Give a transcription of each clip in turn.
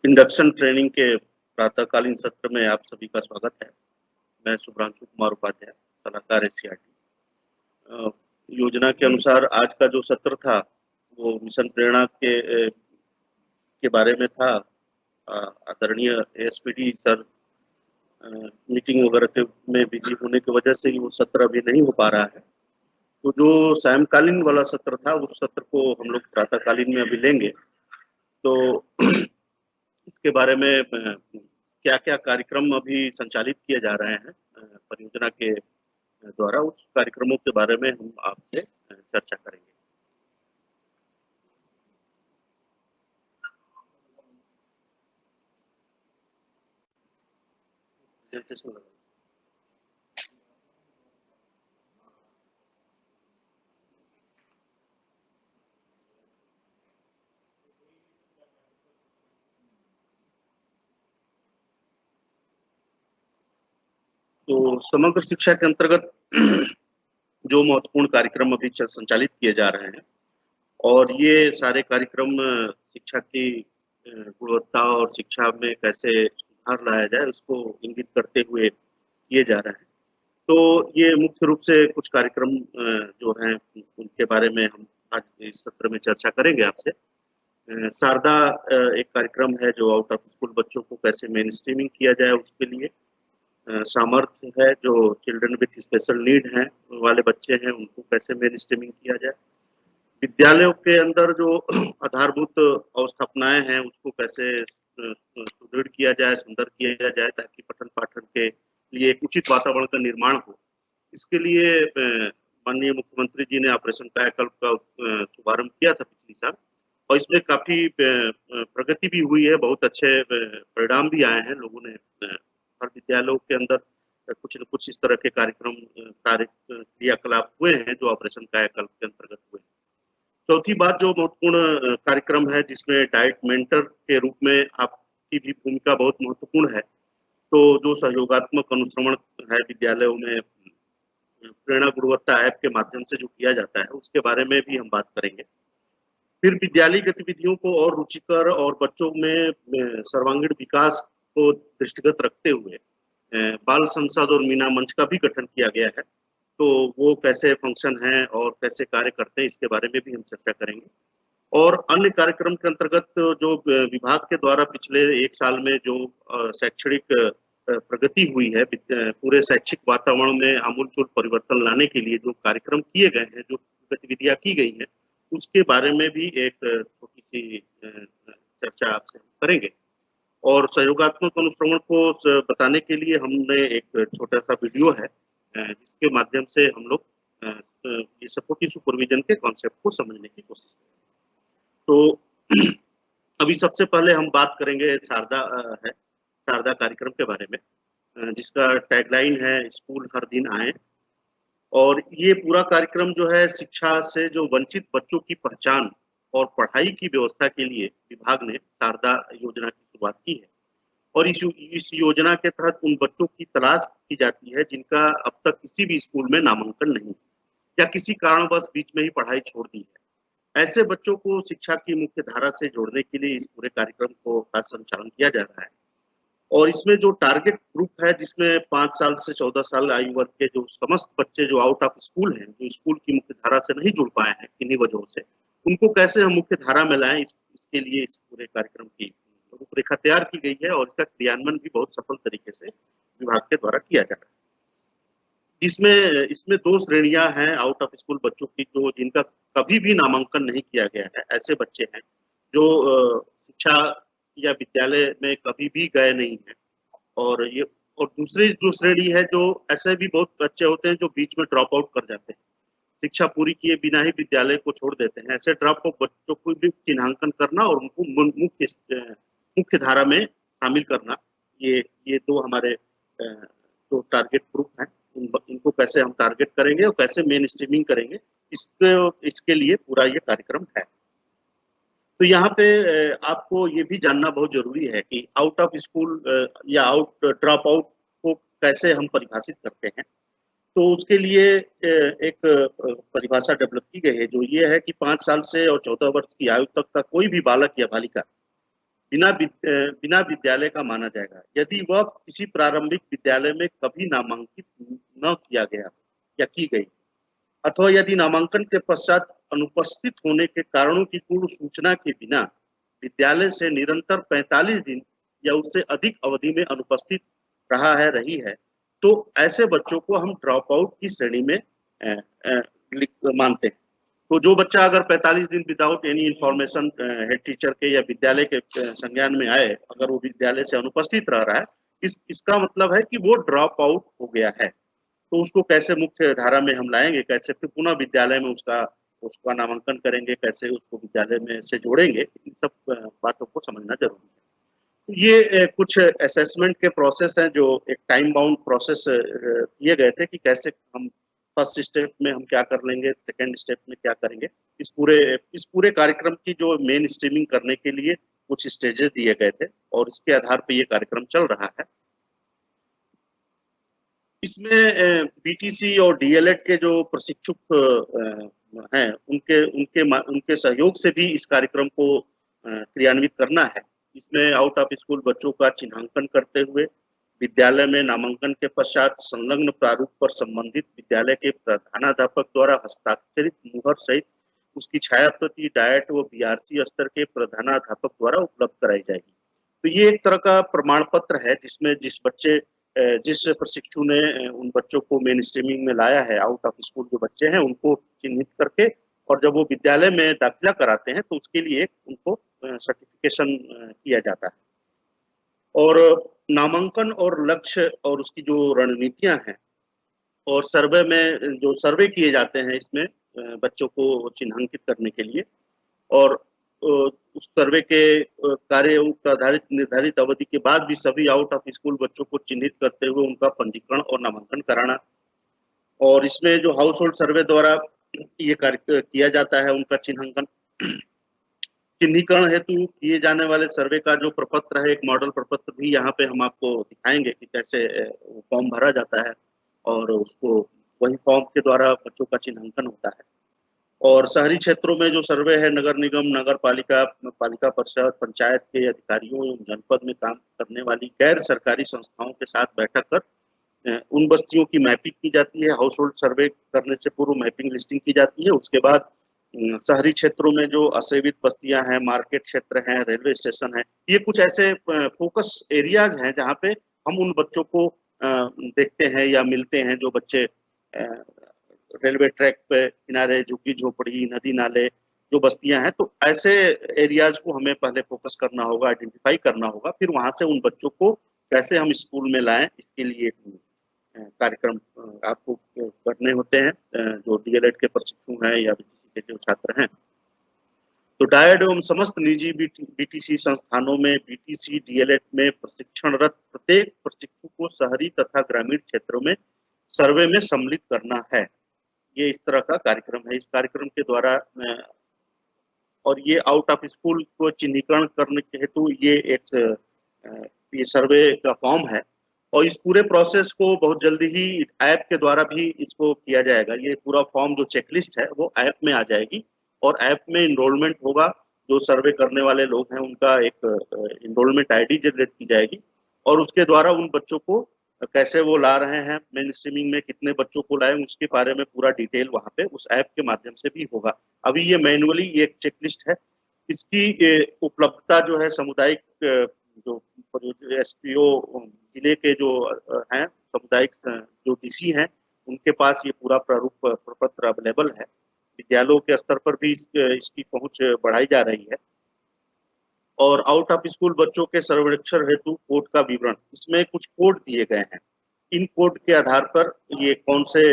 Induction training के प्रातःकालीन सत्र में आप सभी का स्वागत है। मैं शुभ्रांशु कुमार उपाध्याय, सलाहकार एससीईआरटी। योजना के अनुसार आज का जो सत्र था, वो मिशन प्रेरणा के बारे में था। आदरणीय एएसपीडी सर मीटिंग वगैरह में बिजी होने की वजह से वो सत्र अभी नहीं हो पा रहा है। तो जो सायंकालीन वाला सत्र था, उस सत्र को हम लोग प्रातःकालीन में अभी लेंगे। तो इसके बारे में क्या-क्या कार्यक्रम अभी संचालित किए जा रहे हैं परियोजना के द्वारा, उस कार्यक्रमों के बारे में हम आपसे चर्चा करेंगे। तो समग्र शिक्षा के अंतर्गत जो महत्वपूर्ण कार्यक्रम अभी संचालित किए जा रहे हैं, और ये सारे कार्यक्रम शिक्षा की गुणवत्ता और शिक्षा में कैसे सुधार लाया जाए, उसको इंगित करते हुए किए जा रहे हैं। तो ये मुख्य रूप से कुछ कार्यक्रम जो हैं, उनके बारे में हम आज इस सत्र में चर्चा करेंगे आपसे। शारदा एक कार्यक्रम है जो आउट ऑफ स्कूल बच्चों को कैसे मेन स्ट्रीमिंग किया जाए, उसके लिए। सामर्थ्य है, जो चिल्ड्रन विथ स्पेशल नीड हैं वाले बच्चे हैं, उनको कैसे मेन स्ट्रीमिंग किया जाए। विद्यालयों के अंदर जो आधारभूत अवस्थापनाएँ हैं, उसको कैसे सुदृढ़ किया जाए, सुंदर किया जाए, ताकि पठन-पाठन के लिए एक उचित वातावरण का निर्माण हो। इसके लिए माननीय मुख्यमंत्री जी ने ऑपरेशन कायाकल्प का शुभारंभ किया था पिछली साल, और इसमें काफ़ी प्रगति भी हुई है, बहुत अच्छे परिणाम भी आए हैं। लोगों ने हर विद्यालयों के अंदर कुछ न कुछ इस तरह के कार्यक्रम क्रियाकलाप हुए हैं, जो ऑपरेशन कायाकल्प के अंतर्गत हुए। चौथी बात, जो महत्वपूर्ण कार्यक्रम है, जिसमें डाइट मेंटर के रूप में आपकी भी भूमिका बहुत महत्वपूर्ण है। तो जो सहयोगात्मक अनुश्रवण है विद्यालयों में, प्रेरणा गुणवत्ता ऐप के माध्यम से जो किया जाता है, उसके बारे में भी हम बात करेंगे। फिर विद्यालयी गतिविधियों को और रुचिकर और बच्चों में सर्वांगीण विकास को दृष्टिगत रखते हुए बाल संसद और मीना मंच का भी गठन किया गया है। तो वो कैसे फंक्शन हैं और कैसे कार्य करते हैं, इसके बारे में भी हम चर्चा करेंगे। और अन्य कार्यक्रम के अंतर्गत जो विभाग के द्वारा पिछले 1 साल में जो शैक्षणिक प्रगति हुई है, पूरे शैक्षिक वातावरण में आमूल-चूल परिवर्तन लाने के लिए जो कार्यक्रम किए गए हैं, जो गतिविधियाँ की गई हैं, उसके बारे में भी एक छोटी-सी चर्चा आपसे हम करेंगे। और सहयोगात्मक अनुश्रवण को बताने के लिए हमने एक छोटा-सा वीडियो है, जिसके माध्यम से हम लोग ये सपोर्टिव सुपरविजन के कॉन्सेप्ट को समझने की कोशिश करेंगे। तो अभी सबसे पहले हम बात करेंगे शारदा कार्यक्रम के बारे में, जिसका टैगलाइन है स्कूल हर दिन आएँ। और ये पूरा कार्यक्रम जो है, शिक्षा से जो वंचित बच्चों की पहचान और पढ़ाई की व्यवस्था के लिए विभाग ने शारदा योजना की शुरुआत की है। और इस योजना के तहत उन बच्चों की तलाश की जाती है जिनका अब तक किसी भी स्कूल में नामांकन नहीं, या किसी कारणवश बीच में ही पढ़ाई छोड़ दी है। ऐसे बच्चों को शिक्षा की मुख्य धारा से जोड़ने के लिए इस पूरे कार्यक्रम का संचालन किया जा रहा है। और इसमें जो टारगेट ग्रुप है, जिसमें 5 साल से 14 साल आयु वर्ग के जो समस्त बच्चे जो आउट ऑफ स्कूल हैं, जो स्कूल की मुख्य धारा से नहीं जुड़ पाए हैं किन्हीं वजहों से, उनको कैसे हम मुख्य धारा में लाएँ, इसके लिए इस पूरे कार्यक्रम की रूपरेखा तैयार की गई है, और इसका क्रियान्वयन भी बहुत सफल तरीके से विभाग के द्वारा किया जा रहा है। इसमें 2 श्रेणियाँ हैं आउट ऑफ स्कूल बच्चों की, जो जिनका कभी भी नामांकन नहीं किया गया है। ऐसे बच्चे हैं जो शिक्षा या विद्यालय में कभी भी गए नहीं हैं। और दूसरी जो श्रेणी है, जो ऐसे भी बहुत बच्चे होते हैं जो बीच में ड्रॉप आउट कर जाते हैं, शिक्षा पूरी किए बिना ही विद्यालय को छोड़ देते हैं। ऐसे ड्रॉप आउट बच्चों को भी चिन्हांकन करना और उनको मुख्य धारा में शामिल करना, ये 2 हमारे जो टारगेट ग्रुप हैं, इनको कैसे हम टारगेट करेंगे और कैसे मेन स्ट्रीमिंग करेंगे, इसके लिए पूरा ये कार्यक्रम है। तो यहाँ पे आपको ये भी जानना बहुत ज़रूरी है कि आउट ऑफ स्कूल या ड्रॉप आउट को कैसे हम परिभाषित करते हैं। तो उसके लिए एक परिभाषा डेवलप की गई है, जो ये है कि 5 साल से और 14 वर्ष की आयु तक का कोई भी बालक या बालिका बिना विद्यालय का माना जाएगा यदि वह किसी प्रारंभिक विद्यालय में कभी नामांकित न किया गया या की गई, अथवा यदि नामांकन के पश्चात अनुपस्थित होने के कारणों की पूर्व सूचना के बिना विद्यालय से निरंतर 45 दिन या उससे अधिक अवधि में अनुपस्थित रहा है रही है, तो ऐसे बच्चों को हम ड्रॉप आउट की श्रेणी में मानते हैं। तो जो बच्चा अगर 45 दिन without any information head teacher के या विद्यालय के संज्ञान में आए, अगर वो विद्यालय से अनुपस्थित रह रहा है, इसका मतलब है कि वो ड्रॉप आउट हो गया है। तो उसको कैसे मुख्य धारा में हम लाएंगे, कैसे फिर पुनः विद्यालय में उसका नामांकन करेंगे, कैसे उसको विद्यालय में से जोड़ेंगे, इन सब बातों को समझना जरूरी है। तो ये कुछ असेसमेंट के प्रोसेस हैं जो एक टाइम बाउंड प्रोसेस किए गए थे कि कैसे हम फर्स्ट स्टेप में हम क्या कर लेंगे, सेकेंड स्टेप में क्या करेंगे। इस पूरे कार्यक्रम की जो मेन स्ट्रीमिंग करने के लिए कुछ स्टेजेस दिए गए थे और इसके आधार पर ये कार्यक्रम चल रहा है। इसमें बीटीसी और डीएलएड के जो प्रशिक्षुक हैं, उनके सहयोग से भी इस कार्यक्रम को क्रियान्वित करना है। इसमें आउट ऑफ स्कूल बच्चों का चिन्हांकन करते हुए विद्यालय में नामांकन के पश्चात संलग्न प्रारूप पर संबंधित विद्यालय के प्रधानाध्यापक द्वारा हस्ताक्षरित मुहर सहित उसकी छाया प्रति डायट व बीआरसी स्तर के प्रधानाध्यापक द्वारा उपलब्ध कराई जाएगी। तो ये एक तरह का प्रमाण पत्र है जिसमें जिस प्रशिक्षु ने उन बच्चों को मेन स्ट्रीमिंग में लाया है, आउट ऑफ स्कूल जो बच्चे हैं उनको चिन्हित करके, और जब वो विद्यालय में दाखिला कराते हैं तो उसके लिए उनको सर्टिफिकेशन किया जाता है। और नामांकन और लक्ष्य और उसकी जो रणनीतियां हैं और सर्वे में जो सर्वे किए जाते हैं इसमें बच्चों को चिन्हांकित करने के लिए, और उस सर्वे के कार्य आधारित निर्धारित अवधि के बाद भी सभी आउट ऑफ स्कूल बच्चों को चिन्हित करते हुए उनका पंजीकरण और नामांकन कराना। और इसमें जो हाउस होल्ड सर्वे द्वारा ये कार्य किया जाता है उनका चिन्हांकन। चिन्हीकरण हेतु किए जाने वाले सर्वे का जो प्रपत्र है, एक मॉडल प्रपत्र भी यहाँ पे हम आपको दिखाएंगे कि कैसे फॉर्म भरा जाता है और उसको वही फॉर्म के द्वारा बच्चों का चिन्हांकन होता है। और शहरी क्षेत्रों में जो सर्वे है, नगर निगम, नगर पालिका, पालिका परिषद, पंचायत के अधिकारियों एवं जनपद में काम करने वाली गैर सरकारी संस्थाओं के साथ बैठक कर उन बस्तियों की मैपिंग की जाती है। हाउस होल्ड सर्वे करने से पूर्व मैपिंग लिस्टिंग की जाती है। उसके बाद शहरी क्षेत्रों में जो असेवित बस्तियां हैं, मार्केट क्षेत्र हैं, रेलवे स्टेशन है, ये कुछ ऐसे फोकस एरियाज हैं जहाँ पे हम उन बच्चों को देखते हैं या मिलते हैं जो बच्चे रेलवे ट्रैक पे किनारे, झुग्गी झोपड़ी, नदी नाले जो बस्तियां हैं, तो ऐसे एरियाज को हमें पहले फोकस करना होगा, आइडेंटिफाई करना होगा, फिर वहां से उन बच्चों को कैसे हम स्कूल में लाएं, इसके लिए कार्यक्रम आपको करने होते हैं जो डीएलएड के प्रशिक्षु हैं या बीटीसी के जो छात्र हैं। तो डायड एवं समस्त निजी बीटीसी संस्थानों में बीटीसी डीएलएड में प्रशिक्षणरत प्रत्येक प्रशिक्षु को शहरी तथा ग्रामीण क्षेत्रों में सर्वे में सम्मिलित करना है। ये इस तरह का कार्यक्रम है। इस कार्यक्रम के द्वारा और ये आउट ऑफ स्कूल को चिन्हीकरण करने के हेतु ये सर्वे का फॉर्म है और इस पूरे प्रोसेस को बहुत जल्दी ही ऐप के द्वारा भी इसको किया जाएगा। ये पूरा फॉर्म जो चेकलिस्ट है वो ऐप में आ जाएगी और ऐप में इनरोलमेंट होगा। जो सर्वे करने वाले लोग हैं उनका एक इनरोलमेंट आईडी जनरेट की जाएगी और उसके द्वारा उन बच्चों को कैसे वो ला रहे हैं, मेन स्ट्रीमिंग में कितने बच्चों को लाए, उसके बारे में पूरा डिटेल वहाँ पे उस ऐप के माध्यम से भी होगा। अभी ये मैनुअली ये एक चेकलिस्ट है। इसकी उपलब्धता जो है सामुदायिक जो एसपीओ जिले के जो हैं, सामुदायिक जो डीसी हैं, उनके पास ये पूरा प्रारूप प्रपत्र अवेलेबल है। विद्यालयों के स्तर पर भी इसकी पहुंच बढ़ाई जा रही है। और आउट ऑफ स्कूल बच्चों के सर्वेक्षण हेतु कोड का विवरण, इसमें कुछ कोड दिए गए हैं। इन कोड के आधार पर ये कौन से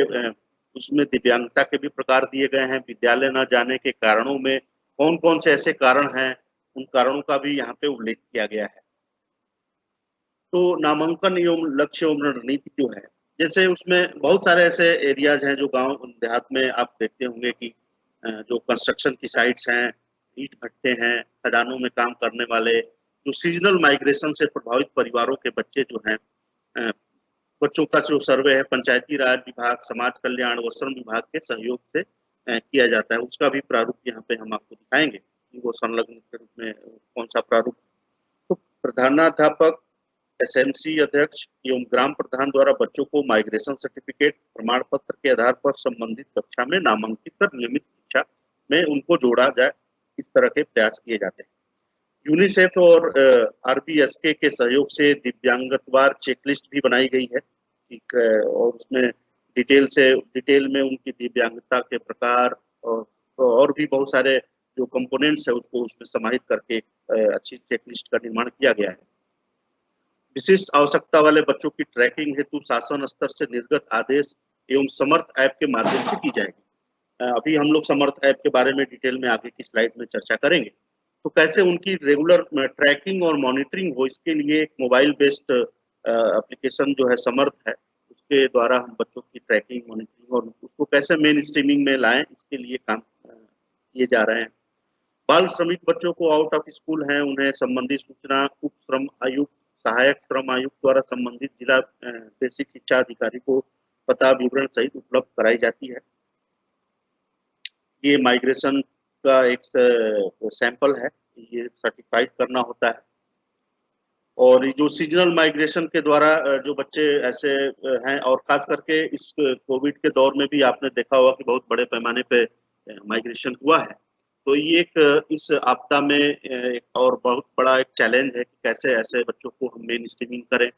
उसमें दिव्यांगता के भी प्रकार दिए गए हैं, विद्यालय न जाने के कारणों में कौन कौन से ऐसे कारण हैं, उन कारणों का भी यहाँ पे उल्लेख किया गया है। तो नामांकन एवं लक्ष्य एवं रणनीति जो है, जैसे उसमें बहुत सारे ऐसे एरियाज हैं जो गांव देहात में आप देखते होंगे कि जो कंस्ट्रक्शन की साइट्स हैं, ईंट भट्टे हैं, खदानों में काम करने वाले, जो सीजनल माइग्रेशन से प्रभावित परिवारों के बच्चे जो हैं, बच्चों का जो सर्वे है पंचायती राज विभाग, समाज कल्याण व श्रम विभाग के सहयोग से किया जाता है। उसका भी प्रारूप यहाँ पे हम आपको दिखाएंगे कि वो संलग्न के रूप में कौन सा प्रारूप प्रधानाध्यापक, एसएमसी अध्यक्ष एवं ग्राम प्रधान द्वारा बच्चों को माइग्रेशन सर्टिफिकेट प्रमाण पत्र के आधार पर संबंधित कक्षा में नामांकित कर नियमित शिक्षा में उनको जोड़ा जाए, इस तरह के प्रयास किए जाते हैं। यूनिसेफ और आरबीएसके के सहयोग से दिव्यांगत्वार चेकलिस्ट भी बनाई गई है, और उसमें डिटेल में उनकी दिव्यांगता के प्रकार और भी बहुत सारे जो कंपोनेंट्स है उसको उसमें समाहित करके अच्छी चेकलिस्ट का निर्माण किया गया है। विशिष्ट आवश्यकता वाले बच्चों की ट्रैकिंग हेतु शासन स्तर से निर्गत आदेश एवं समर्थ ऐप के माध्यम से की जाएगी। अभी हम लोग समर्थ ऐप के बारे में डिटेल में आगे की स्लाइड में चर्चा करेंगे। तो कैसे उनकी रेगुलर ट्रैकिंग और मॉनिटरिंग हो, इसके लिए एक मोबाइल बेस्ड एप्लीकेशन जो है समर्थ है, उसके द्वारा हम बच्चों की ट्रैकिंग, मॉनिटरिंग और उसको कैसे मेन स्ट्रीमिंग में लाएं, इसके लिए काम किए जा रहे हैं। बाल श्रमिक बच्चों को आउट ऑफ स्कूल हैं, उन्हें संबंधित सूचना उप श्रम आयुक्त, सहायक श्रम आयुक्त द्वारा संबंधित जिला बेसिक शिक्षा अधिकारी को पता विवरण सहित उपलब्ध कराई जाती है। ये माइग्रेशन का एक सैंपल है, ये सर्टिफाइड करना होता है। और जो सीजनल माइग्रेशन के द्वारा जो बच्चे ऐसे हैं, और खास करके इस कोविड के दौर में भी आपने देखा होगा कि बहुत बड़े पैमाने पे माइग्रेशन हुआ है, तो ये एक इस आपदा में एक और बहुत बड़ा एक चैलेंज है कि कैसे ऐसे बच्चों को हम मेन स्ट्रीमिंग करें,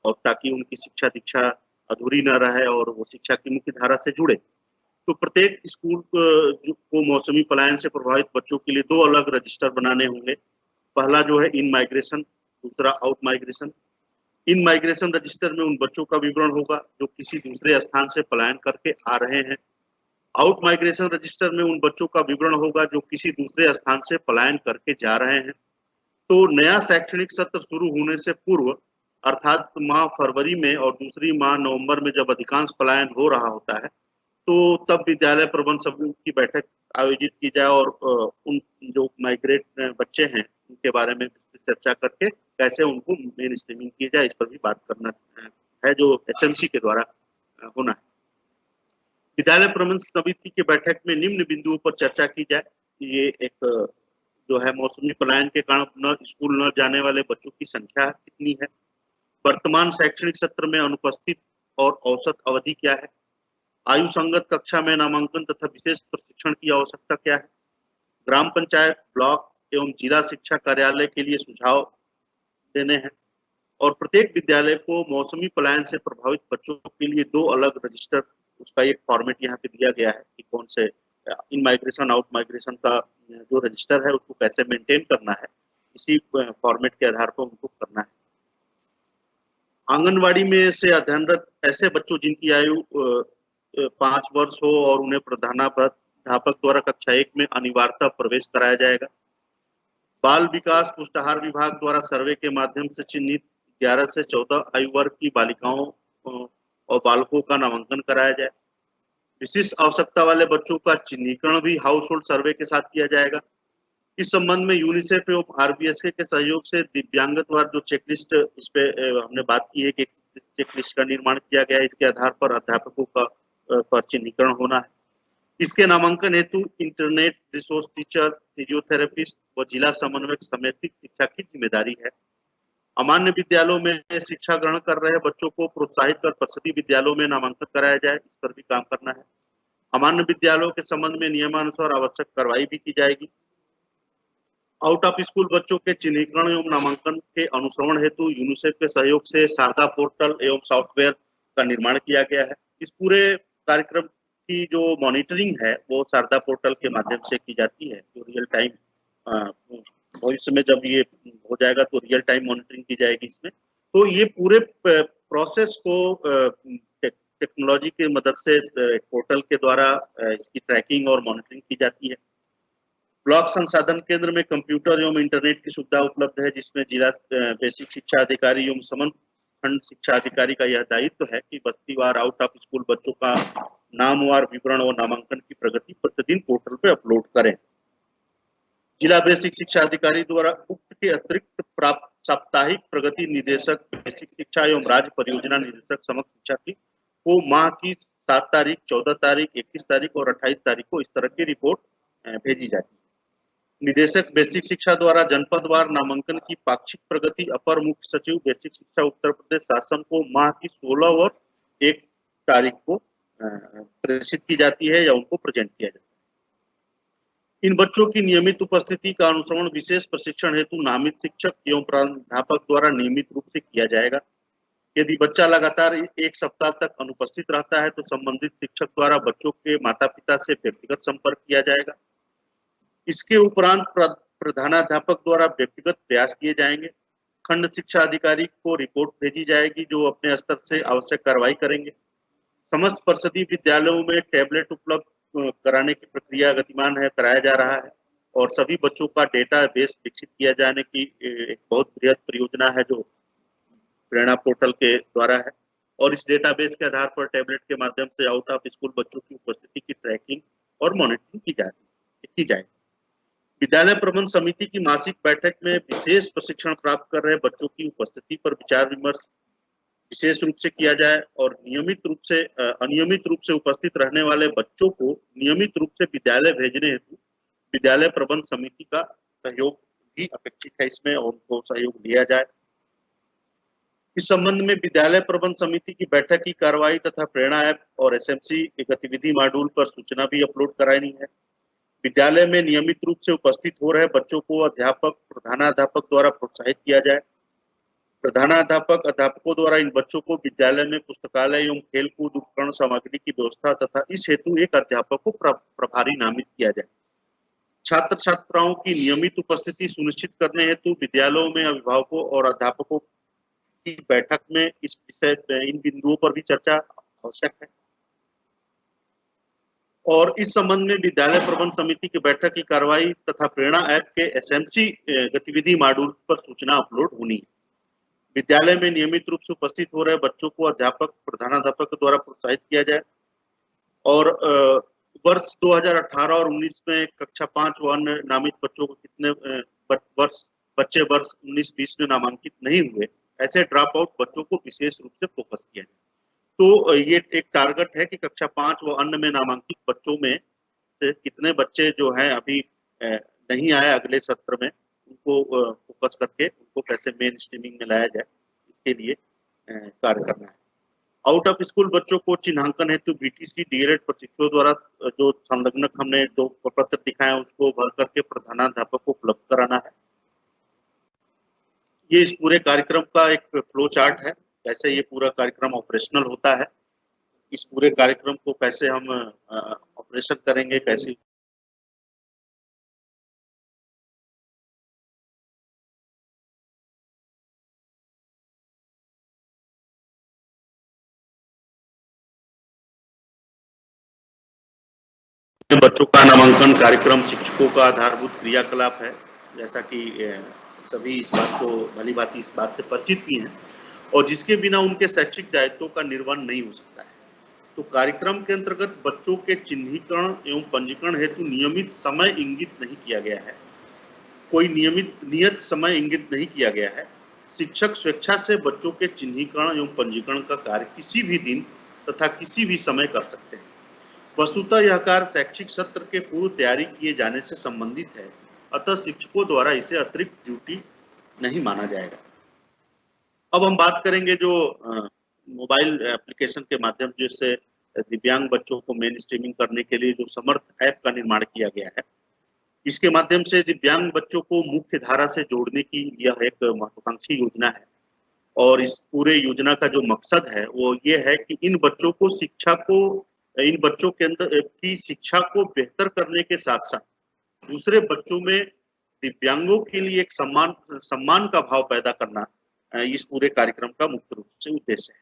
और ताकि उनकी शिक्षा दीक्षा अधूरी न रहे और वो शिक्षा की मुख्य धारा से जुड़े। तो प्रत्येक स्कूल को मौसमी पलायन से प्रभावित बच्चों के लिए 2 अलग रजिस्टर बनाने होंगे। पहला जो है इन माइग्रेशन, दूसरा आउट माइग्रेशन। इन माइग्रेशन रजिस्टर में उन बच्चों का विवरण होगा जो किसी दूसरे स्थान से पलायन करके आ रहे हैं। आउट माइग्रेशन रजिस्टर में उन बच्चों का विवरण होगा जो किसी दूसरे स्थान से पलायन करके जा रहे हैं। तो नया शैक्षणिक सत्र शुरू होने से पूर्व, अर्थात माह फरवरी में और दूसरी माह नवंबर में जब अधिकांश पलायन हो रहा होता है, तो तब विद्यालय प्रबंध समूह की बैठक आयोजित की जाए और उन जो माइग्रेट बच्चे हैं उनके बारे में चर्चा करके कैसे उनको मेन स्ट्रीमिंग की जाए, इस पर भी बात करना है, जो एसएमसी के द्वारा होना है। विद्यालय प्रबंध समिति की बैठक में निम्न बिंदुओं पर चर्चा की जाए कि ये एक जो है मौसमी पलायन के कारण स्कूल न जाने वाले बच्चों की संख्या कितनी है, वर्तमान शैक्षणिक सत्र में अनुपस्थित और औसत अवधि क्या है, आयु संगत कक्षा में नामांकन तथा विशेष प्रशिक्षण की आवश्यकता क्या है, ग्राम पंचायत, ब्लॉक एवं जिला शिक्षा कार्यालय के लिए सुझाव देने हैं, और प्रत्येक विद्यालय को मौसमी पलायन से प्रभावित बच्चों के लिए 2 अलग रजिस्टर, उसका एक फॉर्मेट यहाँ पे दिया गया है कि कौन से इन माइग्रेशन, आउट माइग्रेशन का जो रजिस्टर है उसको कैसे मेंटेन करना है, इसी फॉर्मेट के आधार पर उनको करना है। आंगनवाड़ी में से अध्ययनरत ऐसे बच्चों जिनकी आयु 5 वर्ष हो और उन्हें प्रधानाध्यापक द्वारा कक्षा 1 में अनिवार्यतः प्रवेश कराया जाएगा। बाल विकास पुष्टाहार विभाग द्वारा सर्वे के माध्यम से चिन्हित 11 से 14 आयु वर्ग की बालिकाओं और बालकों का नामांकन कराया जाए। विशिष्ट आवश्यकता वाले बच्चों का चिन्हीकरण भी हाउस होल्ड सर्वे के साथ किया जाएगा। इस संबंध में यूनिसेफ एवं आरबीएसके के सहयोग से दिव्यांगत्वार जो चेकलिस्ट, इस पे हमने बात की है कि चेकलिस्ट का निर्माण किया गया है, इसके आधार पर अध्यापकों का पर चिन्हीकरण होना है। इसके नामांकन हेतु इंटरनेट रिसोर्स टीचर, फिजियोथेरेपिस्ट व जिला समन्वयक समेकित शिक्षा की जिम्मेदारी है। अमान्य विद्यालयों में शिक्षा ग्रहण कर रहे बच्चों को प्रोत्साहित कर परिषदीय विद्यालयों में नामांकन कराया जाए, इस पर भी काम करना है। अमान्य विद्यालयों के संबंध में नियमानुसार आवश्यक कार्रवाई भी की जाएगी। आउट ऑफ स्कूल बच्चों के चिन्हीकरण एवं नामांकन के अनुश्रवण हेतु यूनिसेफ के सहयोग से शारदा पोर्टल एवं सॉफ्टवेयर का निर्माण किया गया है। इस पूरे कार्यक्रम की जो मॉनिटरिंग है वो शारदा पोर्टल के माध्यम से की जाती है, जो रियल टाइम भविष्य में जब ये हो जाएगा तो रियल टाइम मॉनिटरिंग की जाएगी इसमें। तो ये पूरे प्रोसेस को टेक्नोलॉजी की मदद से पोर्टल के द्वारा इसकी ट्रैकिंग और मॉनिटरिंग की जाती है। ब्लॉक संसाधन केंद्र में कंप्यूटर एवं इंटरनेट की सुविधा उपलब्ध है, जिसमें जिला बेसिक शिक्षा अधिकारी एवं समन्वय खंड शिक्षा अधिकारी का यह दायित्व है कि बस्तीवार आउट ऑफ स्कूल बच्चों का नामवार विवरण और नामांकन की प्रगति प्रतिदिन पोर्टल पर अपलोड करें। जिला बेसिक शिक्षा अधिकारी द्वारा उक्त के अतिरिक्त प्राप्त साप्ताहिक प्रगति निदेशक बेसिक शिक्षा एवं राज्य परियोजना निदेशक समग्र शिक्षा की को माह की 7 तारीख, 14 तारीख, 21 तारीख और 28 तारीख को इस तरह की रिपोर्ट भेजी जाती है। निदेशक बेसिक शिक्षा द्वारा जनपदवार नामांकन की पाक्षिक प्रगति अपर मुख्य सचिव बेसिक शिक्षा उत्तर प्रदेश शासन को माह की 16 और 1 तारीख को प्रेषित की जाती है या उनको प्रेजेंट किया जाता है। इन बच्चों की नियमित उपस्थिति का अनुश्रवण विशेष प्रशिक्षण हेतु नामित शिक्षक एवं प्राध्यापक द्वारा नियमित रूप से किया जाएगा। यदि बच्चा लगातार 1 सप्ताह तक अनुपस्थित रहता है तो संबंधित शिक्षक द्वारा बच्चों के माता पिता से व्यक्तिगत संपर्क किया जाएगा। इसके उपरांत प्रधानाध्यापक द्वारा व्यक्तिगत प्रयास किए जाएंगे। खंड शिक्षा अधिकारी को रिपोर्ट भेजी जाएगी जो अपने स्तर से आवश्यक कार्रवाई करेंगे। समस्त परिषदीय विद्यालयों में टैबलेट उपलब्ध कराने की प्रक्रिया गतिमान है, कराया जा रहा है और सभी बच्चों का डेटा बेस विकसित किया जाने की एक बहुत बृहद परियोजना है जो प्रेरणा पोर्टल के द्वारा है और इस डेटाबेस के आधार पर टैबलेट के माध्यम से आउट ऑफ स्कूल बच्चों की उपस्थिति की ट्रैकिंग और मॉनिटरिंग की जाएगी। विद्यालय प्रबंध समिति की मासिक बैठक में विशेष प्रशिक्षण प्राप्त कर रहे बच्चों की उपस्थिति पर विचार विमर्श विशेष रूप से किया जाए और अनियमित रूप से उपस्थित रहने वाले बच्चों को नियमित रूप से विद्यालय भेजने हेतु विद्यालय प्रबंध समिति का सहयोग भी अपेक्षित है इसमें और उनको सहयोग लिया जाए। इस संबंध में विद्यालय प्रबंध समिति की बैठक की कार्रवाई तथा प्रेरणा ऐप और एसएमसी गतिविधि मॉड्यूल पर सूचना भी अपलोड करानी है। विद्यालय में नियमित रूप से उपस्थित हो रहे बच्चों को अध्यापक प्रधानाध्यापक द्वारा प्रोत्साहित किया जाए। प्रधानाध्यापक अध्यापकों द्वारा इन बच्चों को विद्यालय में पुस्तकालय एवं खेलकूद उपकरण सामग्री की व्यवस्था तथा इस हेतु एक अध्यापक को प्रभारी नामित किया जाए। छात्र छात्राओं की नियमित उपस्थिति सुनिश्चित करने हेतु विद्यालयों में अभिभावकों और अध्यापकों की बैठक में इन बिंदुओं पर भी चर्चा आवश्यक है और इस संबंध में विद्यालय प्रबंध समिति की बैठक की कार्रवाई तथा प्रेरणा ऐप के एसएमसी गतिविधि मॉड्यूल पर सूचना अपलोड होनी है। विद्यालय में नियमित रूप से उपस्थित हो रहे बच्चों को अध्यापक प्रधानाध्यापक द्वारा प्रोत्साहित किया जाए और वर्ष 2018 और 19 में कक्षा 5 व अन्य नामित बच्चों को कितने बच्चे वर्ष 19-20 में नामांकित नहीं हुए ऐसे ड्रॉप आउट बच्चों को विशेष रूप से फोकस किया जाए। तो ये एक टारगेट है कि कक्षा 5 व अन्य में नामांकित बच्चों में से कितने बच्चे जो हैं अभी नहीं आए अगले सत्र में उनको फोकस करके उनको कैसे मेन स्ट्रीमिंग में लाया जाए इसके लिए कार्य करना है। आउट ऑफ स्कूल बच्चों को चिन्हांकन हेतु बीटीसी डीएलएड प्रशिक्षुओं द्वारा जो संलग्नक हमने जो पत्र दिखाया उसको भर करके प्रधानाध्यापक को उपलब्ध कराना है। ये इस पूरे कार्यक्रम का एक फ्लो चार्ट है, कैसे ये पूरा कार्यक्रम ऑपरेशनल होता है, इस पूरे कार्यक्रम को कैसे हम ऑपरेशन करेंगे, कैसे बच्चों का नामांकन कार्यक्रम शिक्षकों का आधारभूत क्रियाकलाप है, जैसा कि सभी इस बात को भली भांति इस बात से परिचित भी हैं और जिसके बिना उनके शैक्षिक दायित्वों का निर्वहन नहीं हो सकता है। तो कार्यक्रम के अंतर्गत बच्चों के चिन्हीकरण एवं पंजीकरण हेतु नियमित समय इंगित नहीं किया गया है, कोई नियत समय इंगित नहीं किया गया है। शिक्षक स्वेच्छा से बच्चों के चिन्हीकरण एवं पंजीकरण का कार्य किसी भी दिन तथा किसी भी समय कर सकते हैं। वस्तुतः यह कार्य शैक्षिक सत्र के पूर्व तैयारी किए जाने से संबंधित है, अतः शिक्षकों द्वारा इसे अतिरिक्त ड्यूटी नहीं माना जाएगा। अब हम बात करेंगे जो मोबाइल एप्लीकेशन के माध्यम से दिव्यांग बच्चों को मेन स्ट्रीमिंग करने के लिए जो समर्थ ऐप का निर्माण किया गया है, इसके माध्यम से दिव्यांग बच्चों को मुख्य धारा से जोड़ने की यह एक महत्वाकांक्षी योजना है और इस पूरे योजना का जो मकसद है वो ये है कि इन बच्चों के अंदर की शिक्षा को बेहतर करने के साथ साथ दूसरे बच्चों में दिव्यांगों के लिए एक सम्मान का भाव पैदा करना इस पूरे कार्यक्रम का मुख्य रूप से उद्देश्य है।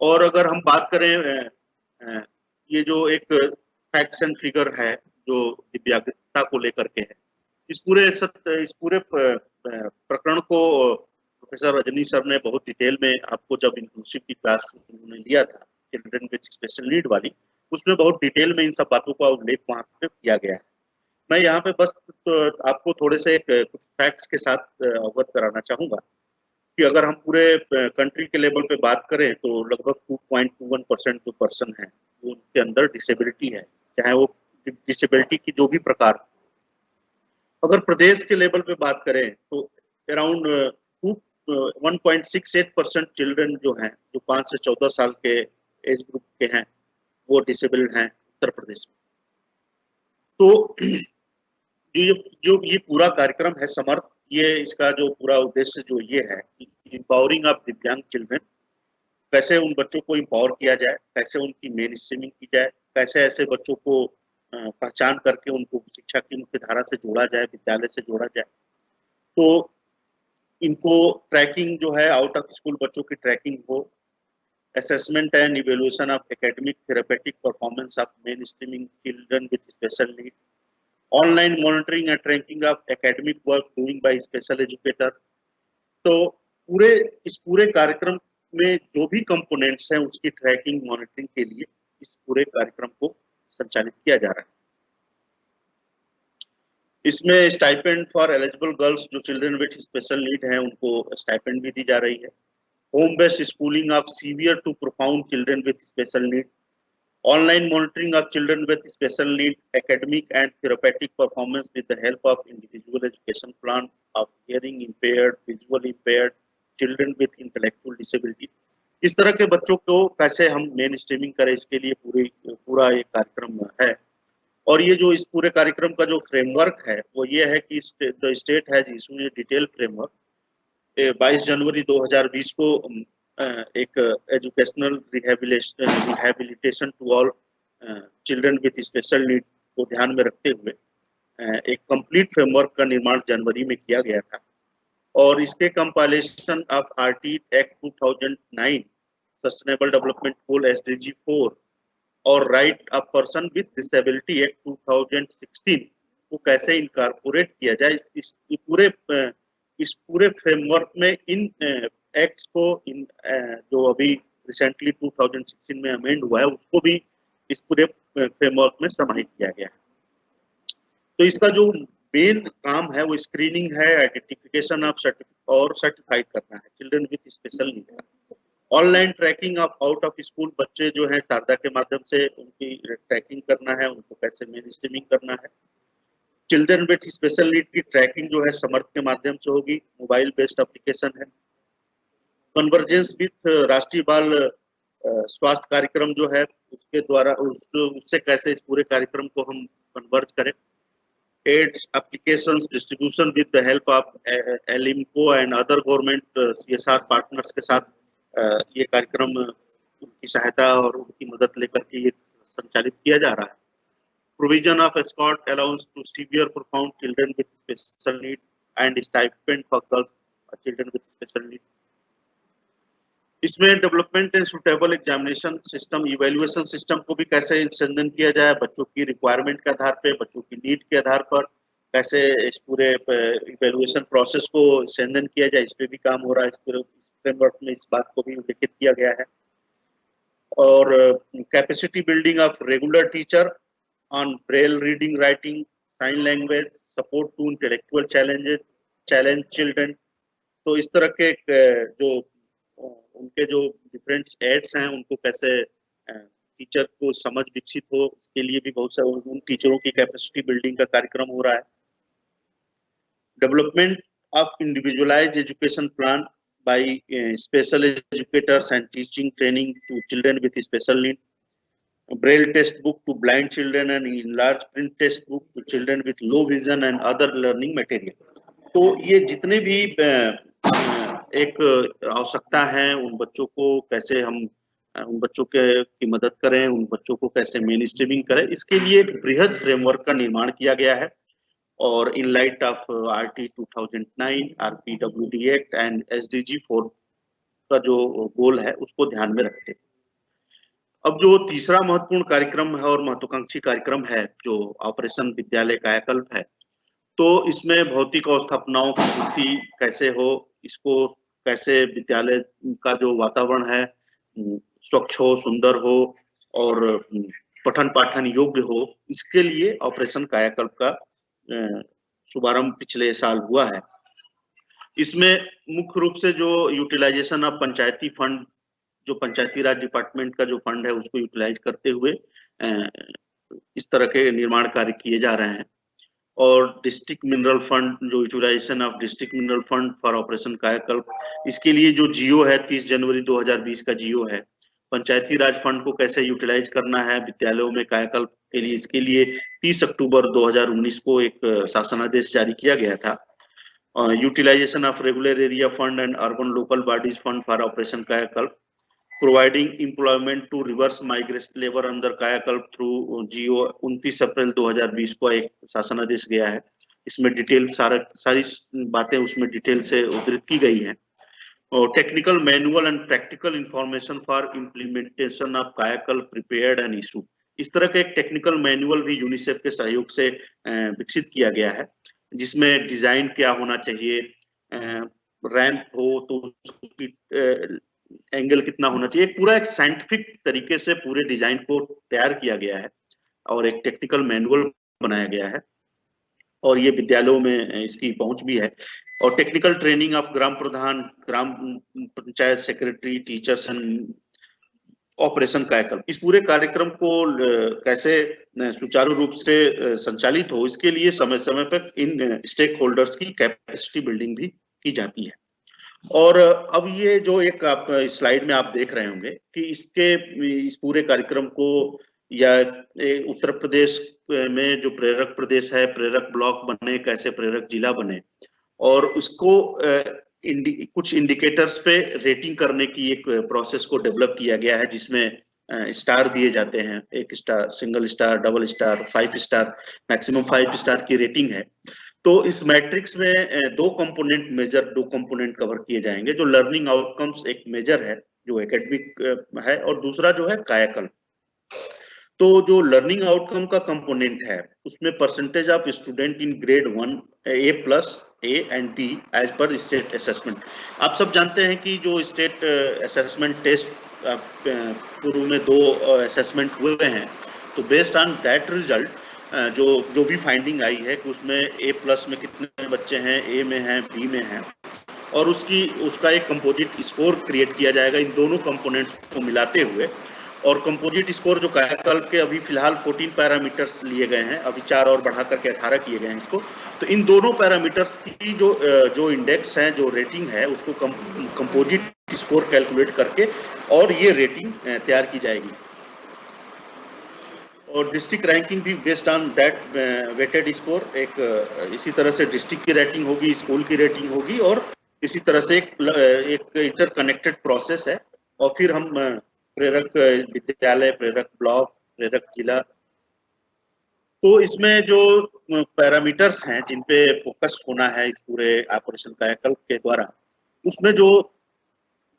और अगर हम बात करें ये जो एक फैक्ट्स एंड फिगर है जो दिव्यांगता को लेकर के है, इस पूरे प्रकरण को प्रोफेसर रजनी सर ने बहुत डिटेल में आपको जब इंक्लूसिव की क्लास उन्होंने लिया था चिल्ड्रन विद स्पेशल नीड वाली, उसमें बहुत डिटेल में इन सब बातों का उल्लेख वहां पे किया गया है। मैं यहाँ पे बस आपको थोड़े से कुछ फैक्ट्स के साथ अवगत कराना चाहूंगा कि अगर हम पूरे कंट्री के लेवल पे बात करें तो लगभग 2.21% जो पर्सन है वो उनके अंदर डिसेबिलिटी है, चाहे वो डिसेबिलिटी की जो भी प्रकार। अगर प्रदेश के लेवल पे बात करें तो अराउंड 1.68% चिल्ड्रन जो हैं, जो 5 से 14 साल के एज ग्रुप के हैं, वो डिसेबल्ड हैं उत्तर प्रदेश में। तो जो ये पूरा कार्यक्रम है समर्थ, ये इसका जो पूरा उद्देश्य जो ये है कि एम्पावरिंग ऑफ दिव्यांग चिल्ड्रन, कैसे उन बच्चों को एम्पावर किया जाए, कैसे उनकी मेन स्ट्रीमिंग की जाए, कैसे ऐसे बच्चों को पहचान करके उनको शिक्षा की मुख्य धारा से जोड़ा जाए, विद्यालय से जोड़ा जाए। तो इनको ट्रैकिंग जो है, आउट ऑफ स्कूल बच्चों की ट्रैकिंग हो, assessment and evaluation of academic therapeutic performance of main streaming children with special need, online monitoring and tracking of academic work doing by special educator. तो इस पूरे कार्यक्रम में जो भी कंपोनेंट्स हैं उसकी ट्रैकिंग मॉनिटरिंग के लिए इस पूरे कार्यक्रम को संचालित किया जा रहा है। इसमें स्टाइपेंड फॉर एलिजिबल गर्ल्स जो चिल्ड्रन विद स्पेशल नीड हैं, उनको स्टाइपेंड भी दी जा रही है। Home based schooling of severe to profound children with special need, online monitoring of children with special need academic and therapeutic performance with the help of individual education plan of hearing impaired, visually impaired children with intellectual disability। इस तरह के बच्चों को कैसे हम main streaming करें, इसके लिए पूरा एक कार्यक्रम है। और ये जो इस पूरे कार्यक्रम का जो फ्रेमवर्क है वो ये है कि the state has issued a detail framework. 22 जनवरी 2020 को एक educational rehabilitation to all children with special need को ध्यान में रखते हुए एक कंप्लीट फ्रेमवर्क का निर्माण जनवरी में किया गया था। और इसके compilation of RT act 2009, sustainable development goal SDG 4 और right of person with disability act 2016 को कैसे इनकॉर्पोरेट किया जाए, इस पूरे फ्रेमवर्क में इन एक्ट्स को जो अभी रिसेंटली 2016 में अमेंड हुआ है उसको भी इस पूरे फ्रेमवर्क में समाहित किया गया है। तो इसका जो मेन काम है वो स्क्रीनिंग है, आइडेंटिफिकेशन ऑफ और सर्टिफाइड करना है children with special need. Online tracking of out of school बच्चे जो है शारदा के माध्यम से उनकी ट्रैकिंग करना है, उनको कैसे मेन स्ट्रीमिंग करना है। चिल्ड्रन विद स्पेशल नीड की ट्रैकिंग जो है समर्थ के माध्यम से होगी, मोबाइल बेस्ड एप्लीकेशन है। कन्वर्जेंस विथ राष्ट्रीय बाल स्वास्थ्य कार्यक्रम जो है उसके द्वारा उससे कैसे इस पूरे कार्यक्रम को हम कन्वर्ज करें। Aids applications distribution with the help of ALIMCO and other government CSR partners के साथ ये कार्यक्रम उनकी सहायता और उनकी मदद लेकर के ये संचालित किया जा रहा है। Provision of escort allowance to severe profound children with special need and stipend for girls children with special need। इसमें development and suitable examination system, evaluation system को भी कैसे स्ट्रेंथन किया जाए, बच्चों की रिक्वायरमेंट के आधार पर, बच्चों की नीड के आधार पर कैसे इस पूरे इवैल्यूएशन प्रोसेस को स्ट्रेंथन किया जाए, इस पर भी काम हो रहा है। इस पूरे फ्रेमवर्क में इस बात को भी उल्लेखित किया गया है। और capacity building of regular teacher on braille reading, writing, sign language, support to intellectual challenge children। तो इस तरह के जो उनके जो डिफरेंट एड्स हैं उनको कैसे टीचर को समझ विकसित हो, इसके लिए भी बहुत सारे उन टीचरों की कैपेसिटी बिल्डिंग का कार्यक्रम हो रहा है। Development of individualised education plan by special educators and teaching training to children with special need, Braille test book to blind children and enlarged print test book to children with low vision and other learning material। तो ये जितने भी एक आवश्यकता है उन बच्चों को कैसे हम उन बच्चों की मदद करें, उन बच्चों को कैसे मेन स्ट्रीमिंग करें, इसके लिए एक बृहद फ्रेमवर्क का निर्माण किया गया है। और in light of RT 2009, RPWD act and SDG 4 का जो गोल है उसको ध्यान में रखते। अब जो तीसरा महत्वपूर्ण कार्यक्रम है और महत्वाकांक्षी कार्यक्रम है जो ऑपरेशन विद्यालय कायाकल्प है, तो इसमें भौतिक अवस्थापनाओं की पूर्ति कैसे हो, इसको कैसे विद्यालय का जो वातावरण है स्वच्छ हो, सुंदर हो और पठन पाठन योग्य हो, इसके लिए ऑपरेशन कायाकल्प का शुभारंभ पिछले साल हुआ है। इसमें मुख्य रूप से जो यूटिलाइजेशन ऑफ पंचायती फंड, जो पंचायती राज डिपार्टमेंट का जो फंड है उसको यूटिलाइज करते हुए इस तरह के निर्माण कार्य किए जा रहे हैं। और डिस्ट्रिक्ट मिनरल फंड, जो utilisation of district mineral fund for operation Kayakalp, इसके लिए जो जियो है 30 जनवरी 2020 का जियो है। पंचायती राज फंड को कैसे यूटिलाइज करना है विद्यालयों में कायाकल्प के लिए, इसके लिए 30 अक्टूबर 2019 को एक शासनादेश जारी किया गया था। Utilization of regular area fund and urban local bodies fund for operation Kayakalp, providing employment to reverse migrate labour under Kayakalp through जियो, 29 अप्रैल 2020 को एक शासनादेश गया है। इसमें डिटेल सारी बातें उसमें डिटेल से उद्धृत की गई हैं। और technical manual and practical information for implementation of कायाकल्प प्रिपेयर्ड एंड इशू, इस तरह का एक टेक्निकल मैनुअल भी यूनिसेफ के सहयोग से विकसित किया गया है, जिसमें डिजाइन क्या होना चाहिए, रैंप हो तो उसकी एंगल कितना होना चाहिए, पूरा एक साइंटिफिक तरीके से पूरे डिजाइन को तैयार किया गया है और एक टेक्निकल मैनुअल बनाया गया है, और ये विद्यालयों में इसकी पहुंच भी है। और technical training of gram Pradhan, gram panchayat secretary, teachers and operation कायाकल्प, इस पूरे कार्यक्रम को कैसे सुचारू रूप से संचालित हो, इसके लिए समय समय पर इन स्टेक होल्डर्स की कैपेसिटी बिल्डिंग भी की जाती है। और अब ये जो एक आप स्लाइड में आप देख रहे होंगे कि इस पूरे कार्यक्रम को, या उत्तर प्रदेश में जो प्रेरक प्रदेश है, प्रेरक ब्लॉक बने, कैसे प्रेरक जिला बने, और उसको कुछ इंडिकेटर्स पे रेटिंग करने की एक प्रोसेस को डेवलप किया गया है, जिसमें स्टार दिए जाते हैं, 1 star, single star, double star, 5 star, maximum 5 star की रेटिंग है। तो इस मैट्रिक्स में दो कंपोनेंट कवर किए जाएंगे। जो लर्निंग आउटकम्स एक मेजर है, जो एकेडमिक है, और दूसरा जो है कायाकल्प। तो जो लर्निंग आउटकम का कंपोनेंट है, उसमें percentage of student in grade 1 A plus, A and B as per state assessment. आप सब जानते हैं कि जो स्टेट असेसमेंट टेस्ट पूर्व में 2 असेसमेंट हुए हैं, तो बेस्ड ऑन दैट रिजल्ट जो जो भी फाइंडिंग आई है कि उसमें ए प्लस में कितने बच्चे हैं, ए में हैं, बी में हैं, और उसका एक कंपोजिट स्कोर क्रिएट किया जाएगा इन दोनों कंपोनेंट्स को मिलाते हुए। और कंपोजिट स्कोर जो कायाकल्प के अभी फिलहाल 14 पैरामीटर्स लिए गए हैं, अभी 4 और बढ़ा करके 18 किए गए हैं इसको। तो इन दोनों पैरामीटर्स की जो इंडेक्स है, जो रेटिंग है, उसको कंपोजिट स्कोर कैलकुलेट करके और ये रेटिंग तैयार की जाएगी। और डिस्ट्रिक्ट रैंकिंग भी based on that weighted score, एक इसी तरह से डिस्ट्रिक्ट की रेटिंग होगी, स्कूल की रेटिंग होगी, और इसी तरह से एक इंटरकनेक्टेड प्रोसेस है। और फिर हम प्रेरक विद्यालय, प्रेरक ब्लॉक, प्रेरक जिला, तो इसमें जो पैरामीटर्स हैं जिन पे फोकस होना है इस पूरे ऑपरेशन कायाकल्प के द्वारा, उसमें जो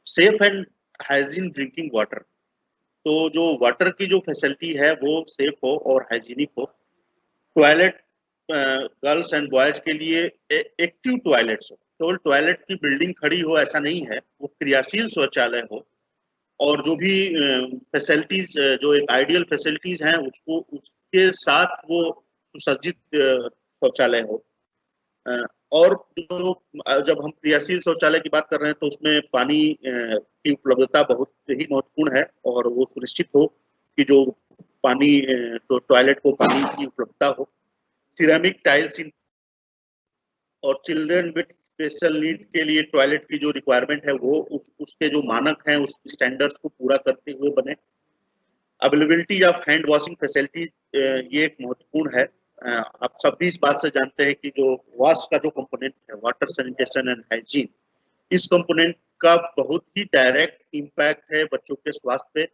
safe and hygiene drinking water, तो जो वाटर की जो फैसिलिटी है वो सेफ हो और हाइजीनिक हो। टॉयलेट गर्ल्स एंड बॉयज के लिए एक्टिव टॉयलेट्स हो, केवल टॉयलेट की बिल्डिंग खड़ी हो ऐसा नहीं है, वो क्रियाशील शौचालय हो। और जो भी फैसिलिटीज, जो एक आइडियल फैसिलिटीज हैं, उसको उसके साथ वो सुसज्जित शौचालय हो। और जो जब हम क्रियाशील शौचालय की बात कर रहे हैं, तो उसमें पानी की उपलब्धता बहुत ही महत्वपूर्ण है, और वो सुनिश्चित हो कि जो पानी, तो टॉयलेट को पानी की उपलब्धता हो। सिरेमिक टाइल्स इन, और चिल्ड्रन विद स्पेशल नीड के लिए टॉयलेट की जो रिक्वायरमेंट है वो उसके जो मानक हैं, उस स्टैंडर्ड्स को पूरा करते हुए बने। Availability of hand washing facility, ये एक महत्वपूर्ण है। आप सब भी इस बात से जानते हैं कि जो वॉश का जो कंपोनेंट है, वाटर सैनिटेशन एंड हाइजीन, इस कंपोनेंट का बहुत ही डायरेक्ट इम्पैक्ट है बच्चों के स्वास्थ्य पे।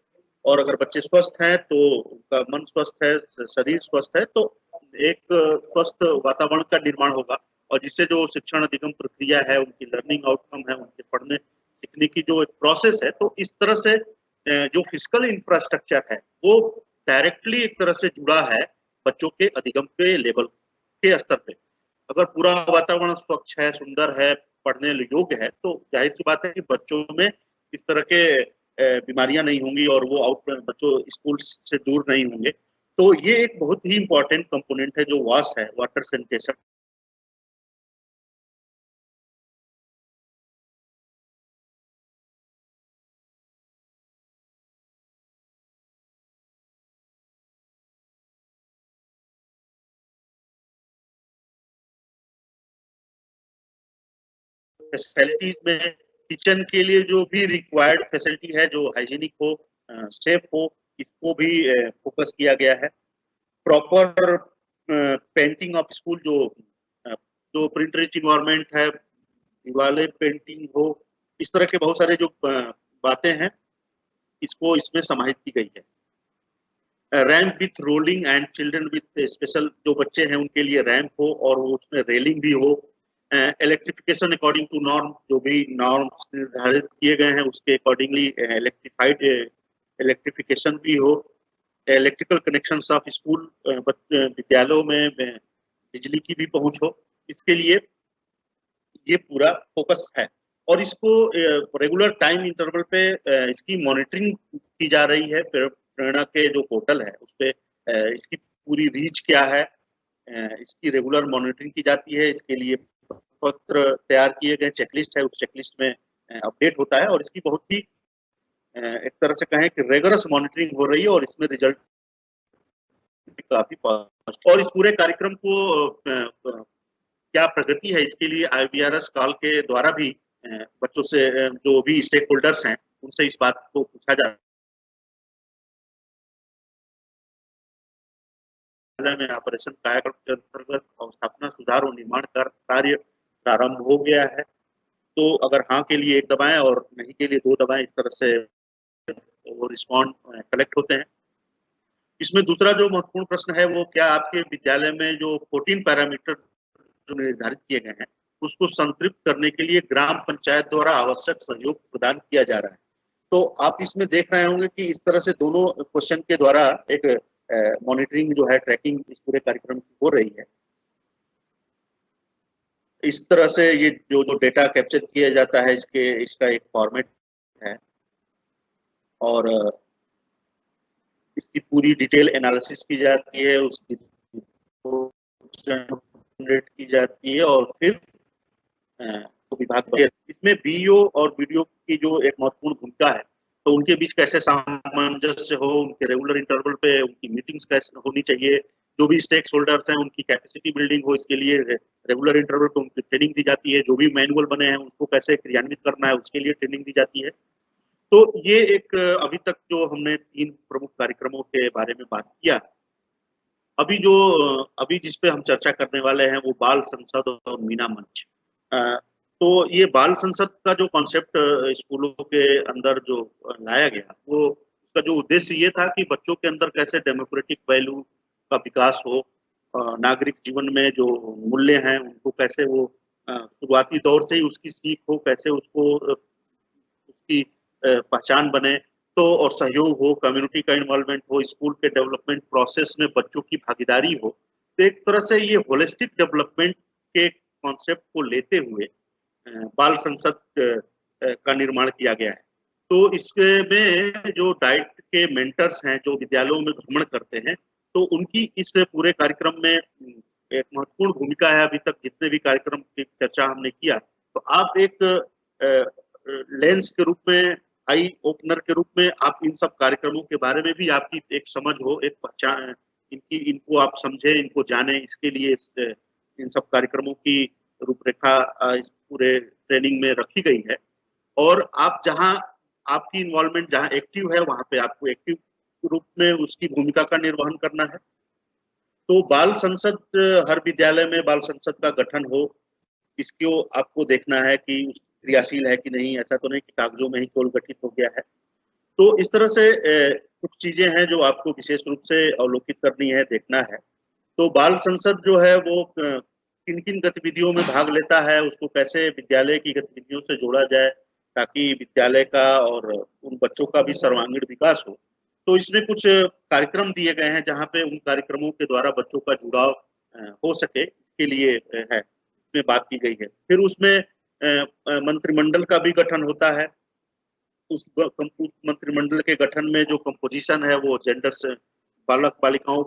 और अगर बच्चे स्वस्थ हैं तो उनका मन स्वस्थ है, शरीर स्वस्थ है, तो एक स्वस्थ वातावरण का निर्माण होगा, और जिससे जो शिक्षण अधिगम प्रक्रिया है, उनकी लर्निंग आउटकम है, उनके पढ़ने सीखने की जो एक प्रोसेस है, तो इस तरह से जो फिजिकल इंफ्रास्ट्रक्चर है वो डायरेक्टली एक तरह से जुड़ा है बच्चों के अधिगम के लेवल के स्तर पे। अगर पूरा वातावरण स्वच्छ है, सुंदर है, पढ़ने योग्य है, तो जाहिर सी बात है कि बच्चों में इस तरह के बीमारियां नहीं होंगी, और वो बच्चों स्कूल से दूर नहीं होंगे। तो ये एक बहुत ही इंपॉर्टेंट कंपोनेंट है जो वॉश है, वाटर सैनिटेशन। फैसिलिटीज में किचन के लिए जो भी रिक्वायर्ड फैसिलिटी है, जो हाइजीनिक हो, सेफ हो, इसको भी फोकस किया गया है। प्रॉपर पेंटिंग ऑफ स्कूल, जो प्रिंट रिच इन्वायरमेंट है, दीवारें पेंटिंग हो, इस तरह के बहुत सारे जो बातें हैं, इसको इसमें समाहित की गई है। Ramp with rolling and children with special, जो बच्चे हैं उनके लिए रैंप हो और वो उसमें रेलिंग भी हो। इलेक्ट्रिफिकेशन अकॉर्डिंग टू नॉर्म, जो भी नॉर्म्स निर्धारित किए गए हैं उसके अकॉर्डिंगली इलेक्ट्रिफाइड इलेक्ट्रिफिकेशन भी हो। इलेक्ट्रिकल कनेक्शन ऑफ स्कूल, विद्यालयों में बिजली की भी पहुंच हो, इसके लिए ये पूरा फोकस है। और इसको रेगुलर टाइम इंटरवल पे इसकी मॉनिटरिंग की जा रही है। प्रेरणा के जो पोर्टल है उस पे इसकी पूरी रीच क्या है, इसकी रेगुलर मॉनिटरिंग की जाती है। इसके लिए पत्र तैयार किए गए, चेकलिस्ट है, उस चेकलिस्ट में अपडेट होता है और इसकी बहुत ही एक तरह से कहें कि रेगुलर मॉनिटरिंग हो रही है और इसमें रिजल्ट काफी पॉजिटिव। और इस पूरे कार्यक्रम को क्या प्रगति है, इसके लिए IVRS कॉल के द्वारा भी बच्चों से, जो भी स्टेक होल्डर्स हैं उनसे इस बात को पूछा जाता में ऑपरेशन कायाकल्प के अंतर्गत अवस्थापना सुधार और निर्माण कार्य प्रारंभ हो गया है। तो अगर हाँ के लिए 1 दबाएं और नहीं के लिए 2 दबाएं, इस तरह से वो रिस्पॉन्ड कलेक्ट होते हैं। इसमें दूसरा जो महत्वपूर्ण प्रश्न है वो, क्या आपके विद्यालय में जो 14 पैरामीटर जो निर्धारित किए गए हैं उसको संतृप्त करने के लिए ग्राम पंचायत द्वारा आवश्यक सहयोग प्रदान किया जा रहा है। तो आप इसमें देख रहे होंगे कि इस तरह से दोनों क्वेश्चन के द्वारा एक मॉनिटरिंग जो है, ट्रैकिंग इस पूरे कार्यक्रम की हो रही है। इस तरह से ये जो डेटा कैप्चर किया जाता है, इसका एक फॉर्मेट है और इसकी पूरी डिटेल एनालिसिस की जाती है, उसकी जनरेट की जाती है और फिर विभाग इसमें बीईओ और बीडीओ की जो एक महत्वपूर्ण भूमिका है, तो उनके बीच कैसे सामंजस्य हो, उनके रेगुलर इंटरवल पे उनकी मीटिंग्स कैसे होनी चाहिए, जो भी स्टेक होल्डर्स हैं उनकी कैपेसिटी बिल्डिंग हो, इसके लिए रेगुलर इंटरवल पे उनकी ट्रेनिंग दी जाती है। जो भी मैनुअल बने हैं उसको कैसे क्रियान्वित करना है उसके लिए ट्रेनिंग दी जाती है। तो ये एक अभी तक जो हमने 3 प्रमुख कार्यक्रमों के बारे में बात किया। अभी जिस पे हम चर्चा करने वाले हैं वो बाल संसद और मीना मंच। तो ये बाल संसद का जो कॉन्सेप्ट स्कूलों के अंदर जो लाया गया, वो उसका जो उद्देश्य ये था कि बच्चों के अंदर कैसे डेमोक्रेटिक वैल्यू का विकास हो, नागरिक जीवन में जो मूल्य हैं उनको कैसे वो शुरुआती दौर से ही उसकी सीख हो, कैसे उसको उसकी पहचान बने, तो और सहयोग हो, कम्युनिटी का इन्वॉल्वमेंट हो, स्कूल के डेवलपमेंट प्रोसेस में बच्चों की भागीदारी हो। तो एक तरह से ये होलिस्टिक डेवलपमेंट के कॉन्सेप्ट को लेते हुए बाल संसद का निर्माण किया गया है। तो इसमें जो डाइट के मेंटर्स हैं जो विद्यालयों में भ्रमण करते हैं, तो उनकी इस पूरे कार्यक्रम में एक महत्वपूर्ण भूमिका है। अभी तक जितने भी कार्यक्रम की चर्चा हमने किया, तो आप एक लेंस के रूप में, आई ओपनर के रूप में आप इन सब कार्यक्रमों के बारे में भी आपकी एक समझ हो, एक पहचान, इनको आप समझे, इनको जाने, इसके लिए इन सब कार्यक्रमों की रूपरेखा इस पूरे ट्रेनिंग में रखी गई है। और आप जहां आपकी इन्वॉल्वमेंट जहां एक्टिव है, वहां पे आपको एक्टिव रूप में उसकी भूमिका का निर्वहन करना है। तो बाल संसद, हर विद्यालय में बाल संसद का गठन हो, इसको आपको देखना है कि क्रियाशील है कि नहीं। ऐसा तो नहीं कि कागजों में ही केवल गठित हो गया है। तो इस तरह से कुछ चीजें हैं जो आपको विशेष रूप से अवलोकित करनी है, देखना है। तो बाल संसद जो है वो किन किन गतिविधियों में भाग लेता है, उसको कैसे विद्यालय की गतिविधियों से जोड़ा जाए ताकि विद्यालय का और उन बच्चों का भी सर्वांगीण विकास हो। तो इसमें कुछ कार्यक्रम दिए गए हैं जहाँ पे उन कार्यक्रमों के द्वारा बच्चों का जुड़ाव हो सके, इसके लिए है, इसमें बात की गई है। फिर उसमें मंत्रिमंडल का भी गठन होता है। उस मंत्रिमंडल के गठन में जो कंपोजिशन है वो जेंडर से, बालक बालिकाओं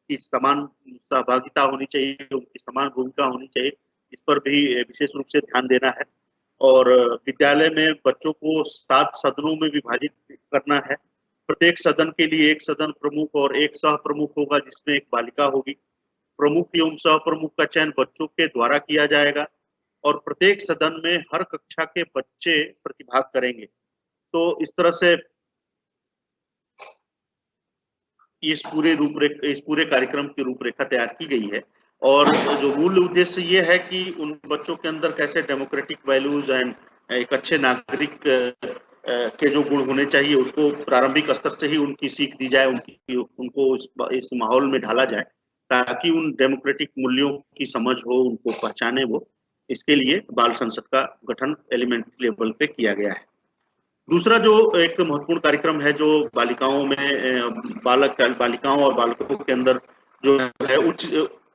की समान सहभागिता होनी चाहिए, उनकी समान भूमिका होनी चाहिए, इस पर भी विशेष रूप से ध्यान देना है। और विद्यालय में बच्चों को 7 सदनों में विभाजित करना है। प्रत्येक सदन के लिए 1 सदन प्रमुख और 1 सह प्रमुख होगा, जिसमें 1 बालिका होगी। प्रमुख एवं सह प्रमुख का चयन बच्चों के द्वारा किया जाएगा और प्रत्येक सदन में हर कक्षा के बच्चे प्रतिभाग करेंगे। तो इस तरह से इस पूरे कार्यक्रम की रूपरेखा तैयार की गई है और जो मूल उद्देश्य ये है कि उन बच्चों के अंदर कैसे डेमोक्रेटिक वैल्यूज एंड एक अच्छे नागरिक के जो गुण होने चाहिए उसको प्रारंभिक स्तर से ही उनकी सीख दी जाए, उनको इस माहौल में ढाला जाए ताकि उन डेमोक्रेटिक मूल्यों की समझ हो, उनको पहचाने वो। इसके लिए बाल संसद का गठन एलिमेंट्री लेवल पे किया गया है। दूसरा जो एक महत्वपूर्ण कार्यक्रम है जो बालिकाओं और बालकों के अंदर जो है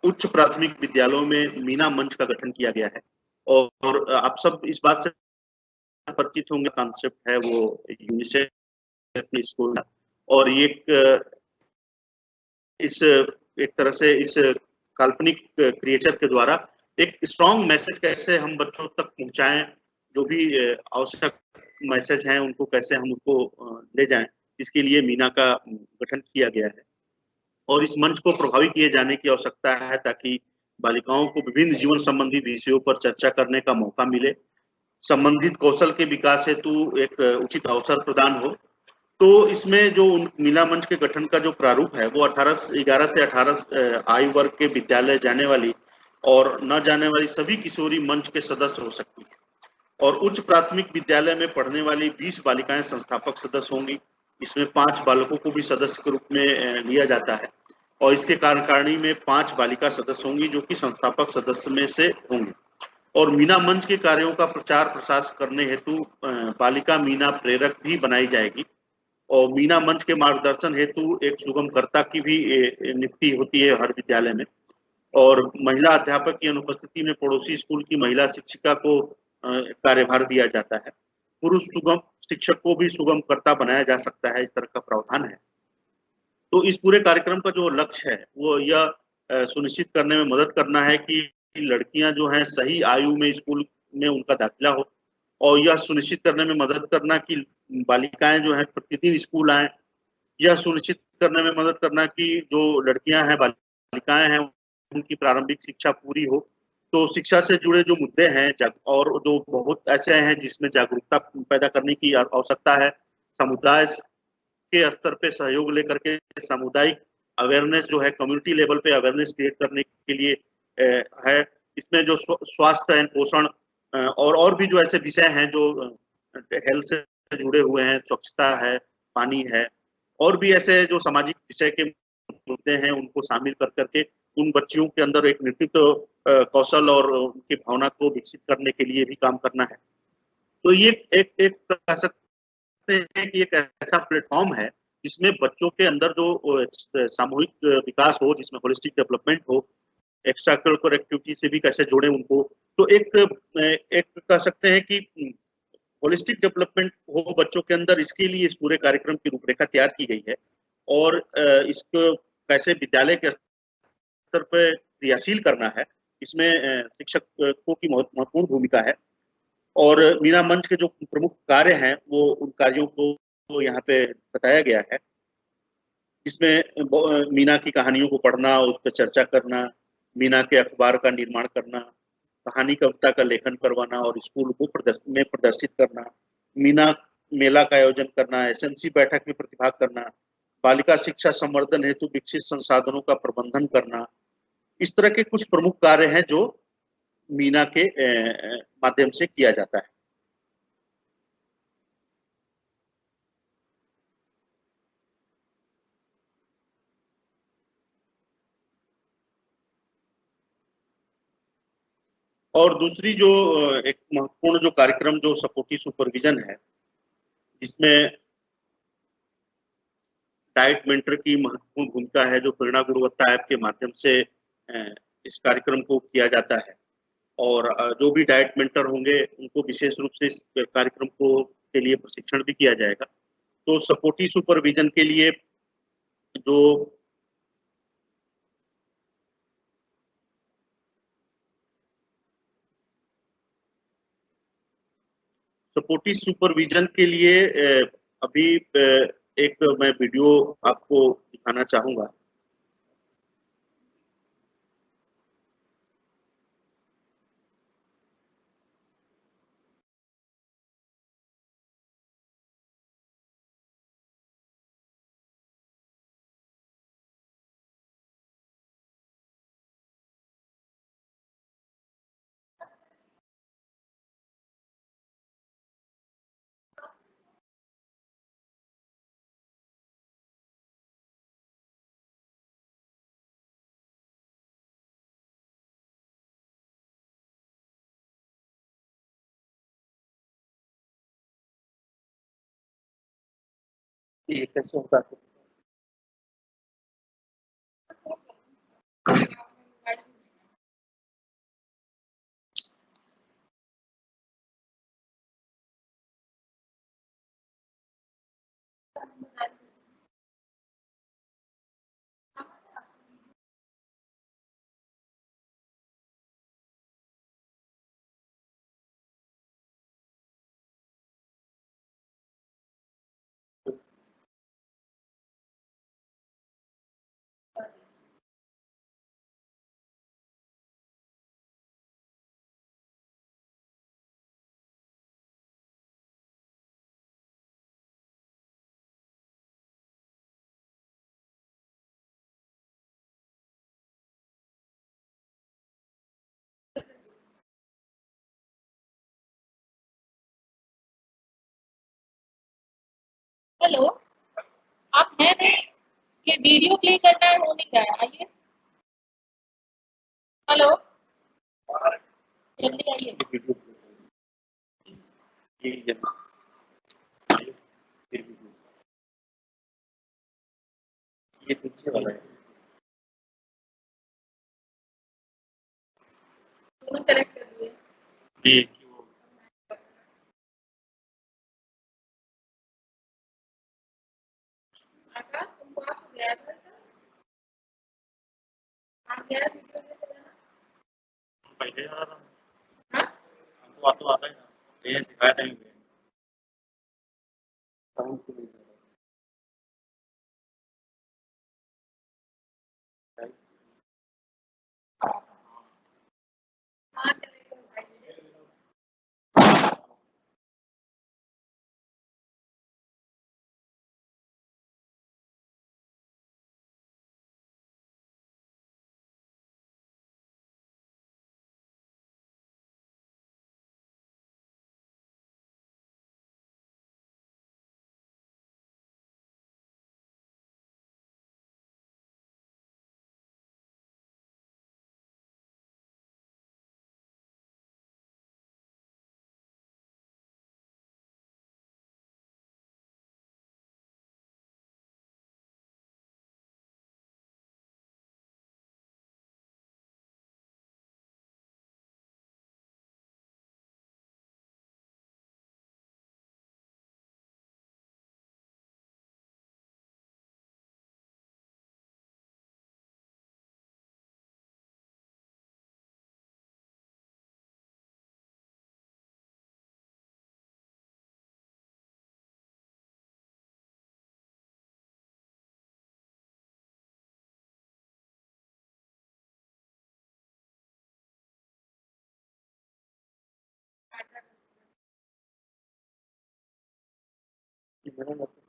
उच्च प्राथमिक विद्यालयों में मीना मंच का गठन किया गया है और आप सब इस बात से परिचित होंगे, कॉन्सेप्ट है वो यूनिसेफ स्कूल और ये एक तरह से इस काल्पनिक क्रिएचर के द्वारा एक स्ट्रॉन्ग मैसेज कैसे हम बच्चों तक पहुंचाएं, जो भी आवश्यक मैसेज हैं उनको कैसे हम उसको ले जाएं, इसके लिए मीना का गठन किया गया है और इस मंच को प्रभावी किए जाने की आवश्यकता है ताकि बालिकाओं को विभिन्न जीवन संबंधी विषयों पर चर्चा करने का मौका मिले, संबंधित कौशल के विकास हेतु एक उचित अवसर प्रदान हो। तो इसमें जो मीना मंच के गठन का जो प्रारूप है वो 11 से 18 आयु वर्ग के विद्यालय जाने वाली और न जाने वाली सभी किशोरी मंच के सदस्य हो सकती है और उच्च प्राथमिक विद्यालय में पढ़ने वाली 20 बालिकाएं संस्थापक सदस्य होंगी। इसमें 5 बालकों को भी सदस्य के रूप में लिया जाता है और इसके कार्यकारिणी में 5 बालिका सदस्य होंगी जो कि संस्थापक सदस्य में से होंगे और मीना मंच के कार्यों का प्रचार प्रसार करने हेतु बालिका मीना प्रेरक भी बनाई जाएगी और मीना मंच के मार्गदर्शन हेतु एक सुगमकर्ता की भी नियुक्ति होती है हर विद्यालय में और महिला अध्यापक की अनुपस्थिति में पड़ोसी स्कूल की महिला शिक्षिका को कार्यभार दिया जाता है। पुरुष सुगम शिक्षक को भी सुगमकर्ता बनाया जा सकता है, इस तरह का प्रावधान है। तो इस पूरे कार्यक्रम का जो लक्ष्य है वो यह सुनिश्चित करने में मदद करना है कि लड़कियां जो हैं सही आयु में स्कूल में उनका दाखिला हो और यह सुनिश्चित करने में मदद करना कि बालिकाएं जो है प्रतिदिन स्कूल आए, यह सुनिश्चित करने में मदद करना कि जो लड़कियां हैं बालिकाएं हैं उनकी प्रारंभिक शिक्षा पूरी हो। तो शिक्षा से जुड़े जो मुद्दे हैं और जो बहुत ऐसे हैं जिसमें जागरूकता पैदा करने की आवश्यकता है, समुदाय के स्तर पे सहयोग लेकर के सामुदायिक अवेयरनेस जो है कम्युनिटी लेवल पे अवेयरनेस क्रिएट करने के लिए है। इसमें जो स्वास्थ्य एंड पोषण और भी जो ऐसे विषय हैं जो हेल्थ से जुड़े हुए हैं, स्वच्छता है, पानी है और भी ऐसे जो सामाजिक विषय के मुद्दे हैं उनको शामिल कर करके उन बच्चियों के अंदर एक नेतृत्व कौशल और उनकी भावना को विकसित करने के लिए भी काम करना है। तो ये एक कह सकते हैं कि एक ऐसा प्लेटफॉर्म है जिसमें बच्चों के अंदर जो सामूहिक विकास हो, जिसमें होलिस्टिक डेवलपमेंट हो, एक्स्ट्रा करिकुलर एक्टिविटी से भी कैसे जोड़े उनको। तो एक कह सकते हैं कि होलिस्टिक डेवलपमेंट हो बच्चों के अंदर, इसके लिए इस पूरे कार्यक्रम की रूपरेखा तैयार की गई है और इसको कैसे विद्यालय के स्तर पर क्रियाशील करना है, इसमें शिक्षकों की महत्वपूर्ण भूमिका है और मीना मंच के जो प्रमुख कार्य हैं वो उन कार्यों को यहाँ पे बताया गया है। इसमें मीना की कहानियों को पढ़ना, उस पर चर्चा करना, मीना के अखबार का निर्माण करना, कहानी कविता का लेखन करवाना और स्कूल को प्रदर्शित करना, मीना मेला का आयोजन करना, एसएमसी बैठक में प्रतिभाग करना, बालिका शिक्षा संवर्धन हेतु विकसित संसाधनों का प्रबंधन करना, इस तरह के कुछ प्रमुख कार्य हैं जो मीना के माध्यम से किया जाता है। और दूसरी जो एक महत्वपूर्ण जो कार्यक्रम जो सपोर्टिव सुपरविजन है, जिसमें डाइट मेंटर की महत्वपूर्ण भूमिका है, जो प्रेरणा गुणवत्ता ऐप के माध्यम से इस कार्यक्रम को किया जाता है और जो भी डाइट मेंटर होंगे उनको विशेष रूप से इस कार्यक्रम को के लिए प्रशिक्षण भी किया जाएगा। तो सपोर्टिव सुपरविजन के लिए जो सपोर्टिव सुपरविजन के लिए अभी एक मैं वीडियो आपको दिखाना चाहूंगा। ये कैसे होता है? हेलो, आप हैं नहीं? ये वीडियो प्ले करना है, हो नहीं रहा है, आइए। हेलो, जल्दी आइए। ये पीछे वाला है। दोनों सेलेक्ट कर लिए। ये आकाश, तुमको आप गया था क्या? आप गया वीडियो प्ले कराना? पहले आ रहा हाँ? हमको तो आता ही ना ये सिखाया था काम को नहीं हाँ, चलेगा भाई। मेरा मतलब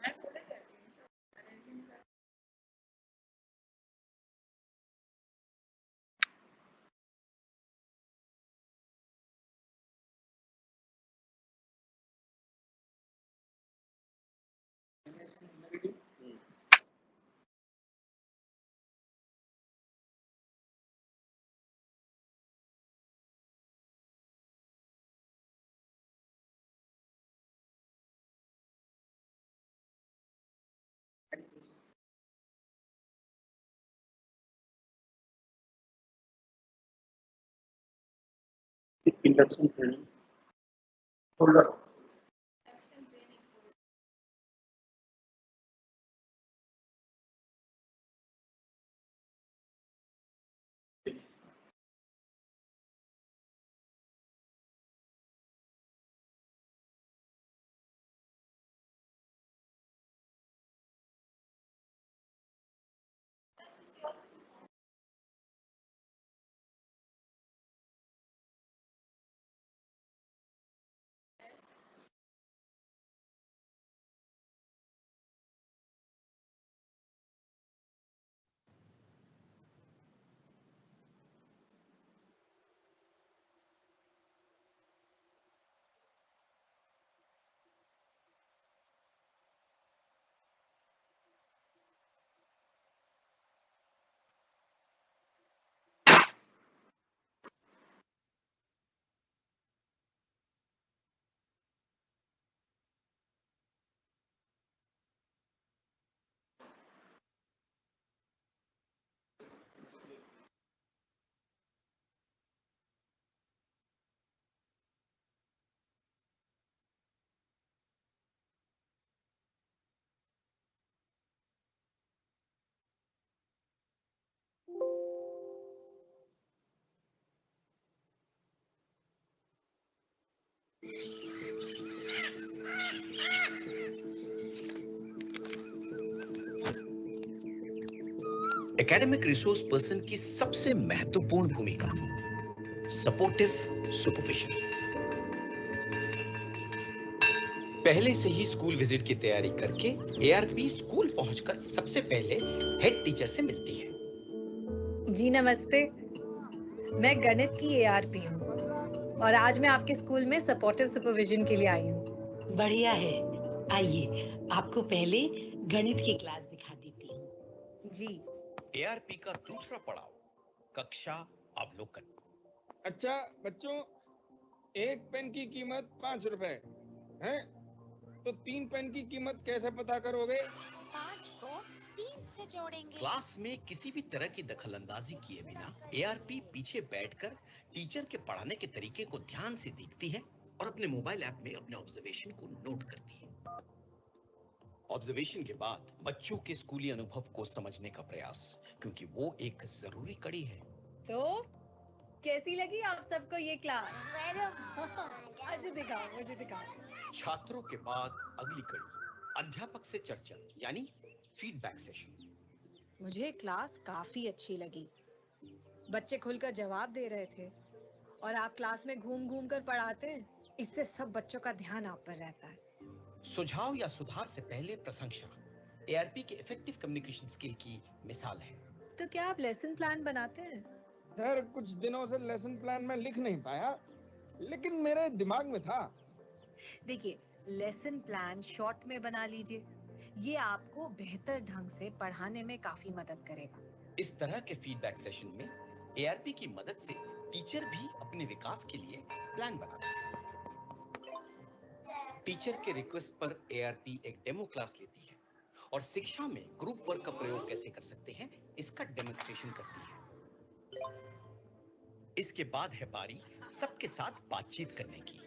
मैं थोड़े कहती हूँ। Induction training holder academic resource person की सबसे महत्वपूर्ण भूमिका सपोर्टिव सुपरविजन। पहले से ही स्कूल विजिट की तैयारी करके एआरपी स्कूल पहुंचकर सबसे पहले हेड टीचर से मिलती है। जी नमस्ते, मैं गणित की एआरपी हूँ और आज मैं आपके स्कूल में सपोर्टिव सुपरविजन के लिए आई हूँ। बढ़िया है, आइए आपको पहले गणित की क्लास दिखा देती हूँ। जी। एआरपी का दूसरा पड़ाव कक्षा अवलोकन। अच्छा बच्चों, एक पेन की कीमत 5 रुपए है, तो 3 पेन की कीमत कैसे पता करोगे? 5 को 3 से जोड़ेंगे। क्लास में किसी भी तरह की दखलंदाजी किए बिना एआरपी पीछे बैठकर टीचर के पढ़ाने के तरीके को ध्यान से देखती है और अपने मोबाइल ऐप में अपने ऑब्जर्वेशन को नोट करती है। ऑब्जर्वेशन के बाद बच्चों के स्कूली अनुभव को समझने का प्रयास, क्योंकि वो एक जरूरी कड़ी है। तो कैसी लगी आप सबको ये क्लास? मुझे दिखाओ। छात्रों के बाद अगली कड़ी अध्यापक से चर्चा यानी फीडबैक सेशन। मुझे क्लास काफी अच्छी लगी। बच्चे खुलकर जवाब दे रहे थे और आप क्लास में घूम घूम कर पढ़ाते हैं, इससे सब बच्चों का ध्यान आप पर रहता है। सुझाव या सुधार से पहले प्रशंसा एआरपी के इफेक्टिव कम्युनिकेशन स्किल की मिसाल है। तो क्या आप लेसन प्लान बनाते हैं? सर, कुछ दिनों से लेसन प्लान में लिख नहीं पाया, लेकिन मेरे दिमाग में था। देखिए, लेसन प्लान शॉर्ट में बना लीजिए, ये आपको बेहतर ढंग से पढ़ाने में काफी मदद करेगा। इस तरह के फीडबैक सेशन में एआरपी की मदद से टीचर भी अपने विकास के लिए प्लान बनाते हैं। टीचर के रिक्वेस्ट पर एआरपी एक डेमो क्लास लेती है और शिक्षा में ग्रुप वर्क का प्रयोग कैसे कर सकते हैं इसका डेमोन्स्ट्रेशन करती है। इसके बाद है बारी सबके साथ बातचीत करने की।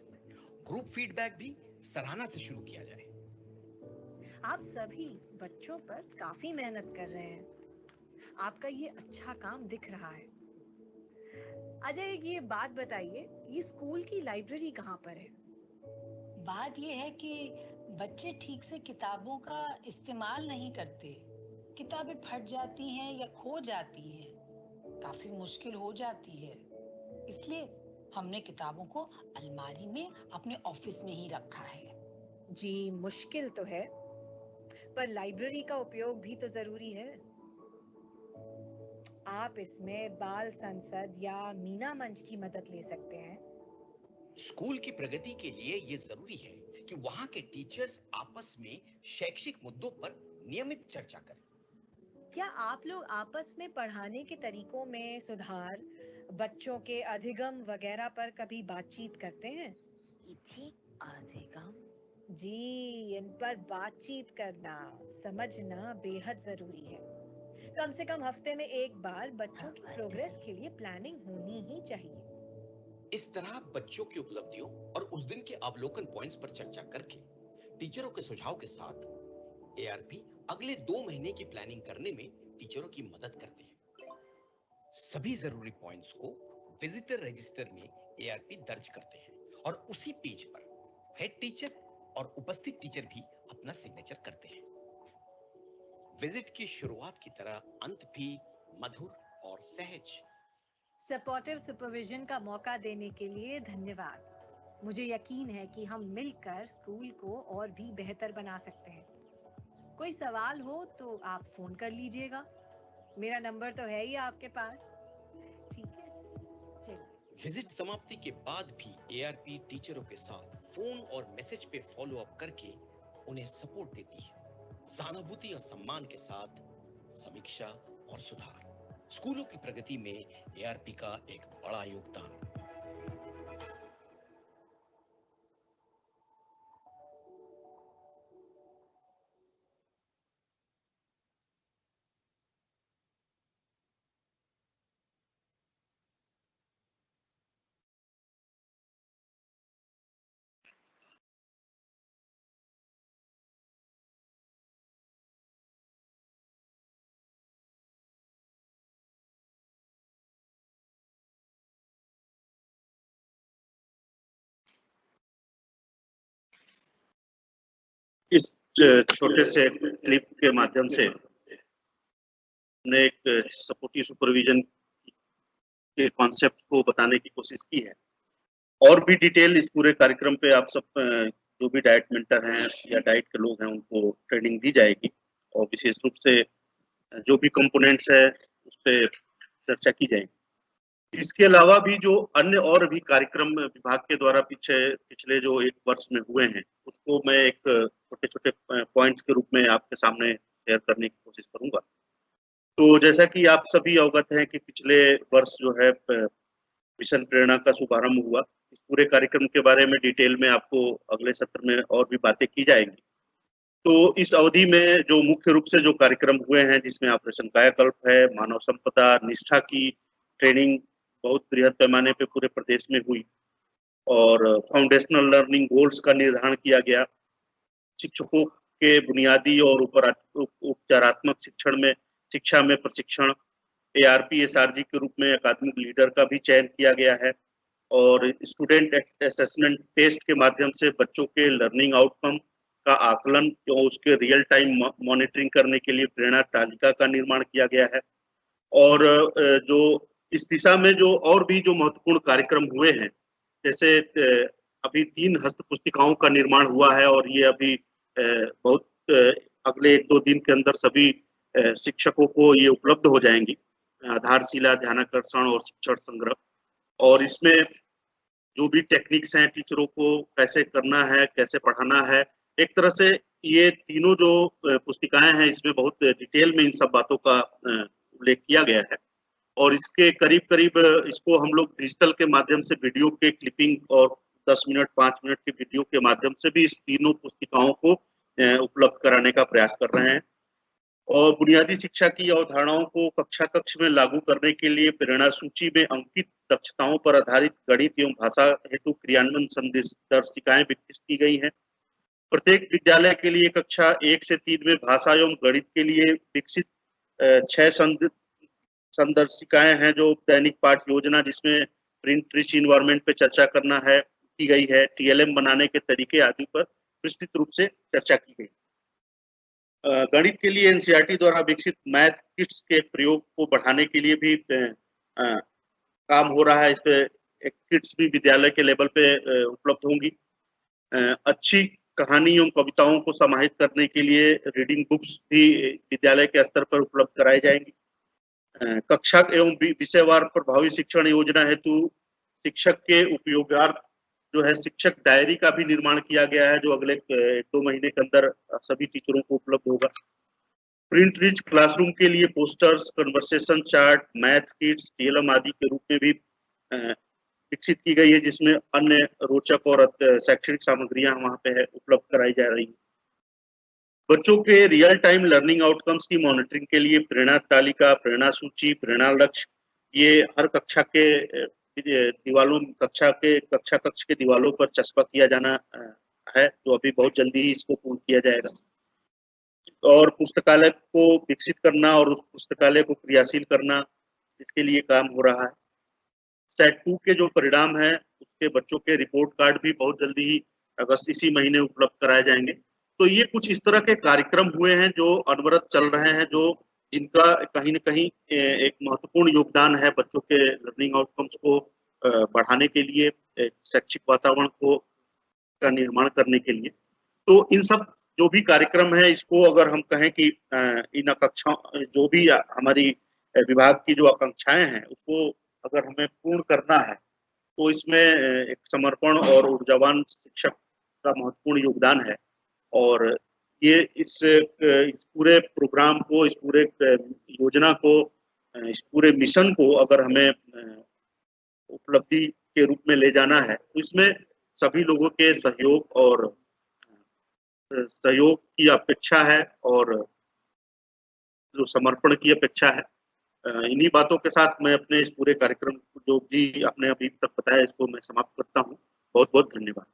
ग्रुप फीडबैक भी सराहना से शुरू किया जाए। आप सभी बच्चों पर काफी मेहनत कर रहे हैं, आपका ये अच्छा काम दिख रहा है। अजय, एक ये बात बताइए, ये स्कूल की लाइब्रेरी कहाँ पर है? बात यह है कि बच्चे ठीक से किताबों का इस्तेमाल नहीं करते। किताबें फट जाती हैं या खो जाती हैं, काफी मुश्किल हो जाती है। इसलिए हमने किताबों को अलमारी में अपने ऑफिस में ही रखा है। जी, मुश्किल तो है, पर लाइब्रेरी का उपयोग भी तो जरूरी है। आप इसमें बाल संसद या मीना मंच की मदद ले सकते हैं। स्कूल की प्रगति के लिए ये जरूरी है कि वहां के टीचर्स आपस में शैक्षिक मुद्दों पर नियमित चर्चा करें। क्या आप लोग आपस में पढ़ाने के तरीकों में सुधार, बच्चों के अधिगम वगैरह पर कभी बातचीत करते हैं? अधिगम? जी, इन पर बातचीत करना, समझना बेहद जरूरी है। कम से कम हफ्ते में एक बार बच्चों की प्रोग्रेस के लिए प्लानिंग होनी ही चाहिए। इस तरह बच्चों की उपलब्धियों और उस दिन के अवलोकन पॉइंट्स पर चर्चा करके टीचरों के सुझाव के साथ एआरपी अगले 2 महीने की प्लानिंग करने में टीचरों की मदद करते हैं। सभी जरूरी पॉइंट्स को विजिटर रजिस्टर में एआरपी दर्ज करते हैं और उसी पेज पर हेड टीचर और उपस्थित टीचर भी अपना सिग्नेचर करते हैं। विजिट की शुरुआत की तरह अंत भी मधुर और सहज। सपोर्टिव सुपरविजन का मौका देने के लिए धन्यवाद। मुझे यकीन है कि हम मिलकर स्कूल को और भी बेहतर बना सकते हैं। कोई सवाल हो तो आप फोन कर लीजिएगा, मेरा नंबर तो है ही आपके पास। ठीक है, चलिए। विजिट समाप्ति के बाद भी एआरपी टीचरों के साथ फोन और मैसेज पे फॉलो अप करके उन्हें सपोर्ट देती है, सहानुभूति और सम्मान के साथ समीक्षा और सुधार। स्कूलों की प्रगति में एआरपी का एक बड़ा योगदान। इस छोटे से क्लिप के माध्यम से ने एक सपोर्टिव सुपरविजन के कॉन्सेप्ट को बताने की कोशिश की है। और भी डिटेल इस पूरे कार्यक्रम पे आप सब जो भी डाइट मेंटर हैं या डाइट के लोग हैं उनको ट्रेनिंग दी जाएगी और विशेष रूप से जो भी कंपोनेंट्स है उस पर चर्चा की जाएगी। इसके अलावा भी जो अन्य और भी कार्यक्रम विभाग के द्वारा पिछले जो 1 वर्ष में हुए हैं उसको मैं एक छोटे-छोटे पॉइंट्स के रूप में आपके सामने शेयर करने की कोशिश करूंगा। तो जैसा कि आप सभी अवगत हैं कि पिछले वर्ष जो है मिशन प्रेरणा का शुभारंभ हुआ। इस पूरे कार्यक्रम के बारे में डिटेल में आपको अगले सत्र में और भी बातें की जाएंगी। तो इस अवधि में जो मुख्य रूप से जो कार्यक्रम हुए हैं जिसमें ऑपरेशन कायाकल्प है, मानव संपदा, निष्ठा की ट्रेनिंग बहुत बृहद पैमाने पे पूरे प्रदेश में हुई और फाउंडेशनल लर्निंग गोल्स का निर्धारण किया गया। शिक्षकों के बुनियादी और उपचारात्मक शिक्षा में प्रशिक्षण, ARP SRG के रूप में अकादमिक लीडर का भी चयन किया गया है और स्टूडेंट असेसमेंट टेस्ट के माध्यम से बच्चों के लर्निंग आउटकम का आकलन और उसके रियल टाइम मॉनिटरिंग करने के लिए प्रेरणा तालिका का निर्माण किया गया है। और जो इस दिशा में जो और भी जो महत्वपूर्ण कार्यक्रम हुए हैं, जैसे अभी 3 हस्त पुस्तिकाओं का निर्माण हुआ है और ये अभी बहुत अगले 1-2 दिन के अंदर सभी शिक्षकों को ये उपलब्ध हो जाएंगी। आधारशिला, ध्यानाकर्षण और शिक्षण संग्रह। और इसमें जो भी टेक्निक्स हैं टीचरों को कैसे करना है, कैसे पढ़ाना है, एक तरह से ये तीनों जो पुस्तिकाएं हैं इसमें बहुत डिटेल में इन सब बातों का उल्लेख किया गया है और इसके करीब-करीब इसको हम लोग डिजिटल के माध्यम से वीडियो के क्लिपिंग और 10 मिनट, 5 मिनट के वीडियो के माध्यम से भी इस तीनों पुस्तिकाओं को उपलब्ध कराने का प्रयास कर रहे हैं। और बुनियादी शिक्षा की अवधारणाओं को कक्षा-कक्ष में लागू करने के लिए प्रेरणा सूची में अंकित दक्षताओं पर आधारित गणित एवं भाषा हेतु क्रियान्वयन संदेशिकाएं विकसित की गई हैं। प्रत्येक विद्यालय के लिए कक्षा 1 से 3 में भाषा एवं गणित के लिए विकसित 6 संदर्शिकाएं हैं जो दैनिक पाठ योजना जिसमें प्रिंट रिच इन्वायरमेंट पे चर्चा करना है की गई है। TLM बनाने के तरीके आदि पर विस्तृत रूप से चर्चा की गई। गणित के लिए NCERT द्वारा विकसित मैथ किट्स के प्रयोग को बढ़ाने के लिए भी काम हो रहा है। इस पे एक किट्स भी विद्यालय के लेवल पे उपलब्ध होंगी। अच्छी कहानी एवं कविताओं को समाहित करने के लिए रीडिंग बुक्स भी विद्यालय के स्तर पर उपलब्ध कराई जाएंगी। कक्षा एवं विषयवार प्रभावी शिक्षण योजना हेतु शिक्षक के उपयोगार्थ जो है शिक्षक डायरी का भी निर्माण किया गया है जो अगले 1-2 महीने के अंदर सभी टीचरों को उपलब्ध होगा। प्रिंट रिच क्लासरूम के लिए posters, conversation chart, math kits, TLM आदि के रूप में भी विकसित की गई है जिसमें अन्य रोचक और शैक्षणिक सामग्रियां वहां पे है उपलब्ध कराई जा रही है। बच्चों के रियल टाइम लर्निंग आउटकम्स की मॉनिटरिंग के लिए प्रेरणा तालिका, प्रेरणा सूची, प्रेरणा लक्ष्य ये हर कक्षा के दीवालों कक्षा कक्ष के दीवालों पर चस्पा किया जाना है जो अभी बहुत जल्दी ही इसको पूर्ण किया जाएगा। और पुस्तकालय को विकसित करना और उस पुस्तकालय को क्रियाशील करना इसके लिए काम हो रहा है। सेट 2 के जो परिणाम है उसके बच्चों के रिपोर्ट कार्ड भी बहुत जल्दी ही अगस्त इसी महीने उपलब्ध कराए जाएंगे। तो ये कुछ इस तरह के कार्यक्रम हुए हैं जो अनवरत चल रहे हैं जो जिनका कहीं न कहीं एक महत्वपूर्ण योगदान है बच्चों के लर्निंग आउटकम्स को बढ़ाने के लिए, शैक्षिक वातावरण को का निर्माण करने के लिए। तो इन सब जो भी कार्यक्रम है इसको अगर हम कहें कि इन आकांक्षाओं जो भी हमारी विभाग की जो आकांक्षाएं हैं उसको अगर हमें पूर्ण करना है तो इसमें एक समर्पण और ऊर्जावान शिक्षक का महत्वपूर्ण योगदान है। और ये इस पूरे प्रोग्राम को, इस पूरे योजना को, इस पूरे मिशन को अगर हमें उपलब्धि के रूप में ले जाना है तो इसमें सभी लोगों के सहयोग की अपेक्षा है और जो समर्पण की अपेक्षा है। इन्हीं बातों के साथ मैं अपने इस पूरे कार्यक्रम को जो भी आपने अभी तक बताया इसको मैं समाप्त करता हूँ। बहुत बहुत धन्यवाद।